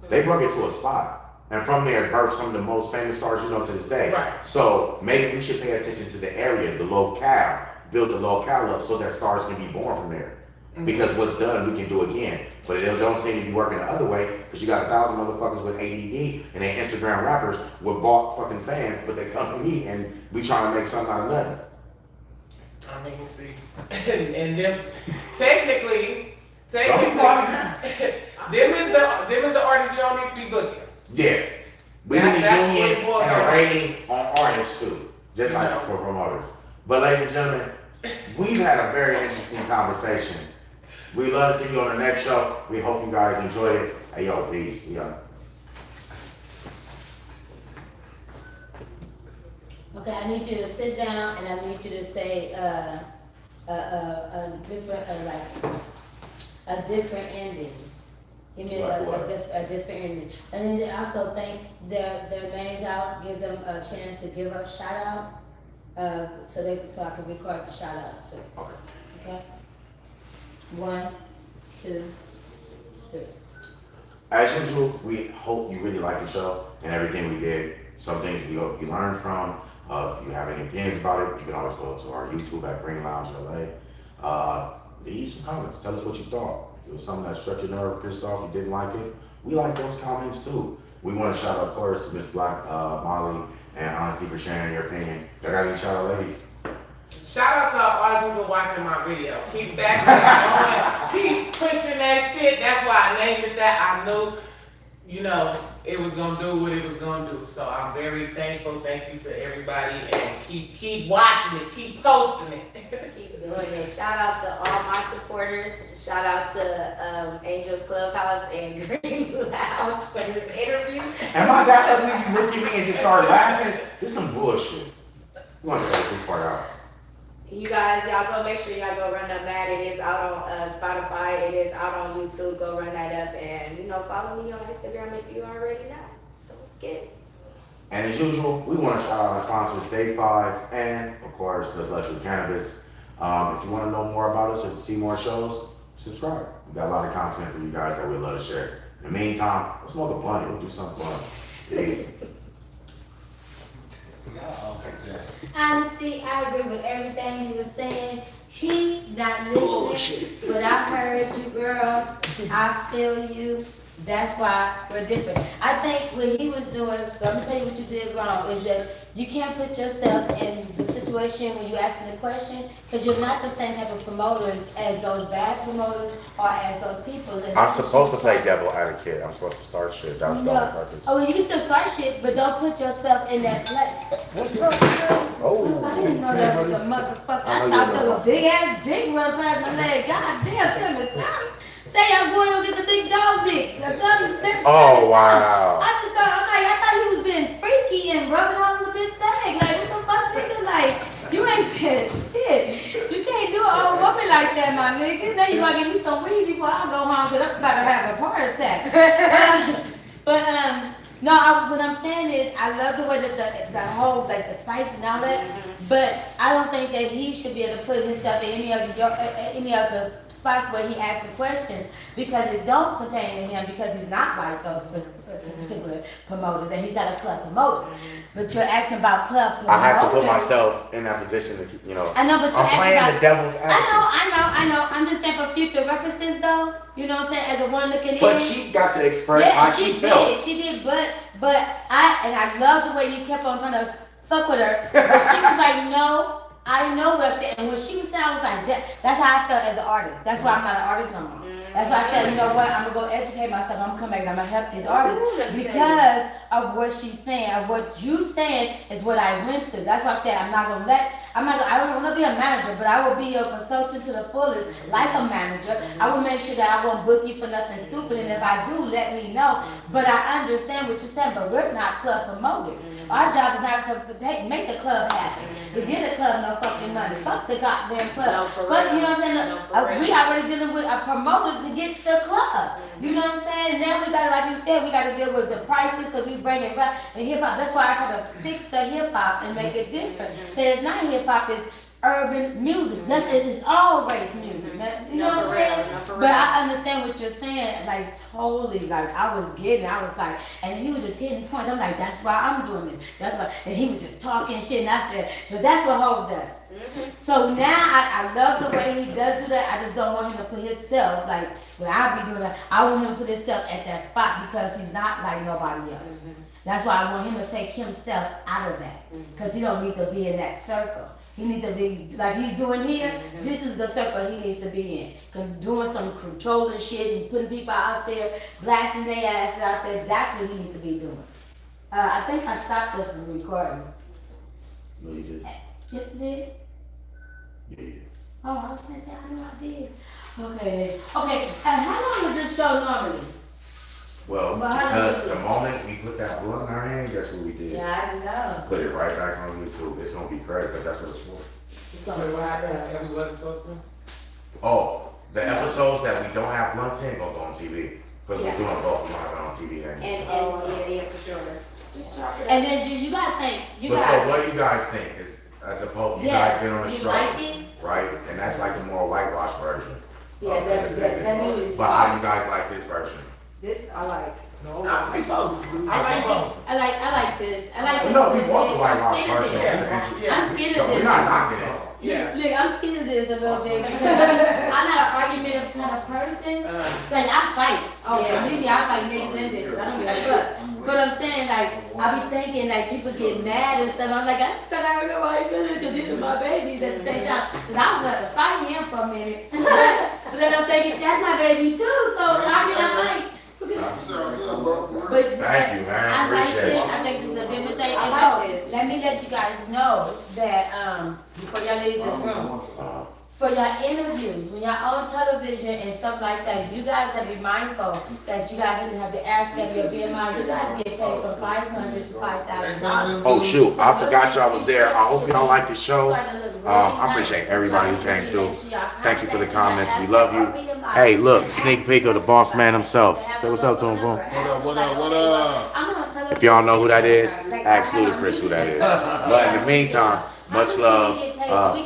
They brought it to a spot, and from there birthed some of the most famous stars to this day. Right. So maybe we should pay attention to the area, the locale, build the locale up so that stars can be born from there. Because what's done, we can do again. But it don't seem to be working the other way because you got 1,000 motherfuckers with ADD and they Instagram rappers with bought fucking fans, but they come to me and we trying to make something out of nothing. I mean, see, and then technically, Technically, them is the artists you don't need to be booking. Yeah. We That's- need that's a what union it boils and a down to. rating on artists too, just like Yeah. for promoters. But ladies and gentlemen, we've had a very interesting conversation. We love to see you on the next show. We hope you guys enjoyed it. Hey yo, peace. We out. Okay, I need you to sit down and I need you to say, a different, a different ending. Give me Like what? a different ending. And then also thank their names out, give them a chance to give a shout out, so I can record the shout outs too, Okay. okay? 1, 2, 3. As usual, we hope you really liked the show and everything we did. Some things we hope you learned from. If you have any opinions about it, you can always go to our YouTube at Greenloungela. Leave some comments. Tell us what you thought. If it was something that struck your nerve, pissed off, you didn't like it, we like those comments too. We want to shout out, of course, Miss Black, Molly, and Honesty for sharing your opinion. Y'all got any shout out, ladies? Shout out to all the people watching my video. Keep that shit going. Keep pushing that shit. That's why I named it that. I knew, it was gonna do what it was gonna do. So I'm very thankful. Thank you to everybody, and keep watching it. Keep posting it. Keep doing it. Shout out to all my supporters. Shout out to Angels Clubhouse and Green Lounge for this interview. Am I that ugly? You look at me and just start laughing? This is some bullshit. We want to edit this part out. You guys, y'all go make sure y'all go run up Mad. It is out on Spotify. It is out on YouTube. Go run that up and follow me on Instagram if you already not. Don't forget it. And as usual, we want to shout out our sponsors, Day 5, and of course, Does Luxury Cannabis. If you want to know more about us or see more shows, subscribe. We got a lot of content for you guys that we'd love to share. In the meantime, let's smoke a blunt. We'll do something fun. Peace. Honestly, I agree with everything he was saying. He not listening, but I heard you, girl. I feel you. That's why we're different. I think what he was doing, I'm gonna tell you what you did wrong, is that you can't put yourself in the situation when you asking the question, because you're not the same type of promoters as those bad promoters or as those people. And I'm that's what supposed to she's play trying- devil advocate. I'm supposed to start shit. That was the No. only purpose. Oh, well, you can still start shit, but don't put yourself in that place. What's up, girl? Oh, I didn't know that was a motherfucker. I I know thought you there know. was a big ass dick running past my leg. God damn, tell me something. Say I'm going to get the big dog dick. Or something. Tell me Oh, something. wow. I just thought, I thought he was being freaky and rubbing on the bitch leg. Like, what the fuck, nigga? Like, you ain't said shit. You can't do an old woman like that, my nigga. Now you gotta give me some weed before I go home, because I'm about to have a heart attack. No, what I'm saying is, I love the way that the whole, like, the spice and all that, but I don't think that he should be able to put himself in any of the spots where he asks the questions, because it don't pertain to him, because he's not like those particular promoters, and he's not a club promoter. But you're asking about club promoters. I have to put myself in that position to, I know, but you're I'm asking playing about, the devil's advocate. I know. I'm just saying for future references, though. You know what I'm saying? As a one looking in. But she got to express how she felt. She did, but I love the way you kept on trying to fuck with her. But she was like, no, I know what I said. And when she was saying, I was like, that's how I felt as an artist. That's why I'm not an artist no more. That's why I said, you know what, I'm gonna go educate myself. I'm gonna come back and I'm gonna help these artists because of what she's saying. Of what you saying is what I went through. That's why I said I don't want to be a manager, but I will be your consultant to the fullest, like a manager. I will make sure that I won't book you for nothing stupid, and if I do, let me know. But I understand what you're saying, but we're not club promoters. Our job is not to make the club happen. To get a club no fucking money. Fuck the goddamn club. No, for Fuck, real. you know what I'm saying? No, for real. We already dealing with a promoter to get the club. You know what I'm saying? Now we got, like you said, we got to deal with the prices because we bring it back and hip hop. That's why I try to fix the hip hop and make it different. So it's not hip hop, it's urban music. It's always music, man. You know what I'm saying? No, for real. But I understand what you're saying, like totally. Like I was like, and he was just hitting points. I'm like, that's why I'm doing it. That's why, and he was just talking shit, and I said, but that's what Hov does. So now I love the way he does do that. I just don't want him to put himself like when I be doing that. I want him to put himself at that spot because he's not like nobody else. That's why I want him to take himself out of that because he don't need to be in that circle. he needs to be, like he's doing here, this is the circle he needs to be in. Doing some controlling shit and putting people out there, blasting their asses out there, that's what he needs to be doing. I think I stopped it from recording. No, you did. Yes, it did? Yeah, you did. Oh, I was gonna say, I know I did. Okay, okay, how long is this show normally? Well, But how because does it- the moment we put that blunt in our hand, guess what we did? Yeah, I know. Put it right back on YouTube. It's gonna be great, but that's what it's for. It's gonna ride out. Every what it's supposed to? Oh, the episodes that we don't have blunts in gonna go on TV. Because we're doing both. We don't have it on TV anymore. Yeah, for sure. And then did you guys think, you But guys. so what do you guys think? Is as opposed, you Yes, guys been on a you struggle, like it? right? And that's like the more whitewash version. Yeah, of that Independent. new is. But how do you guys like this version? This I like. No, I like both. I like this. I like this. I like this. No, we want the I'm whitewash scared of version. this. Yeah. I'm scared No, of we're this. not knocking it. Yeah. Look, I'm scared of this a little bit because I'm not an argumentative kind of person. Like I fight. Oh, Yeah. believe me, I fight niggas and bitches. I don't give a fuck. But I'm saying like I be thinking like people get mad and stuff. I'm like I don't know why you do this because these are my babies at the same time. Cause I was about to fight him for a minute. But then I'm thinking that's my baby too. So I mean I'm like. But Thank you, man. I like Appreciate this. you. I think this is a different thing. I And like oh, this. let me let you guys know that before y'all leave this room, for your interviews, when y'all on television and stuff like that, you guys have to be mindful that you guys have to ask at your BMI. You guys get paid from $500 to $5,000. Oh shoot, I forgot y'all was there. I hope y'all like the show. I appreciate everybody who came through. Thank you for the comments. We love you. Hey, look, sneak peek of the boss man himself. Say what's up to him, bro. What up? If y'all know who that is, ask Ludacris who that is. But in the meantime, much love.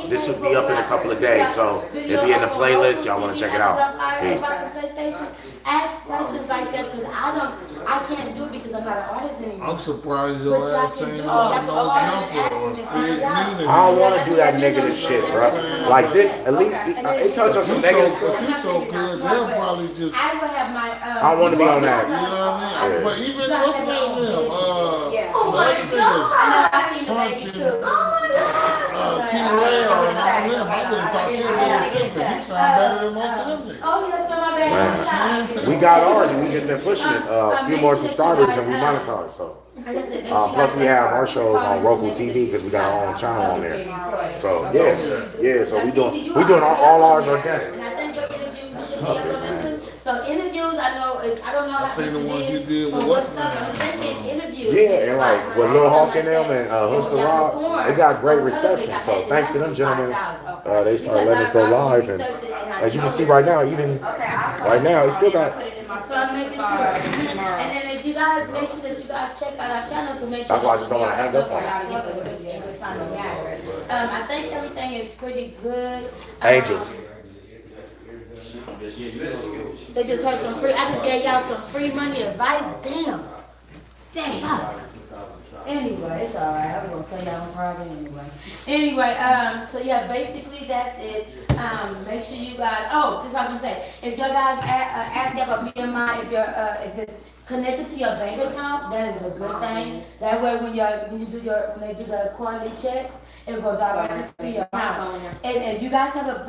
This will be up in a couple of days, so if you're in the playlist, y'all want to check it out. Peace. Ask questions like that because I can't do it because I'm not an artist anymore. I'm surprised But your y'all ass can ain't do it. on Y'all no can jumper or order and feed ask me. me. I don't want to do that negative shit, bro. Like this, at least it touch on some negative stuff. You so good, they'll probably just. I will have my. I don't want to be on that. You know what I mean? Yeah. But even what's his name now? Yeah. Oh my those niggas, God. I know. I seen the baby Punching. too. T-Rail and all them. I would have thought T-Rail because he sound better than most of them niggas. Oh, yes, no, my bad. We got ours and we just been pushing it. A few more subscribers and we monetize. So plus we have our shows on Roku TV because we got our own channel on there. So yeah. So we doing all ours organic. And I think your interviews should be up on there too. So interviews, I know I don't know how seen the much ones it you is, did but with what's what's stuff, the I'm thinking interviews. Yeah, and like with Lil Hawk and them and Hoosta Rock, they got great reception. So thanks to them gentlemen, they started letting us go live. And as you can see right now, even right now, it still got. So I'm making sure. And then if you guys make sure that you guys check out our channel to make sure. That's why I just don't wanna hang up on it. I think everything is pretty good. Angel. They just heard some free. I just gave y'all some free money advice. Damn. Anyway, it's alright. I'm gonna tell y'all on Friday anyway. Anyway, so yeah, basically that's it. Make sure you guys. Oh, this is what I'm gonna say. If your guys ask about BMI, if it's connected to your bank account, that is a good thing. That way, when they do the quarterly checks, it will go directly to your account. And if you guys have a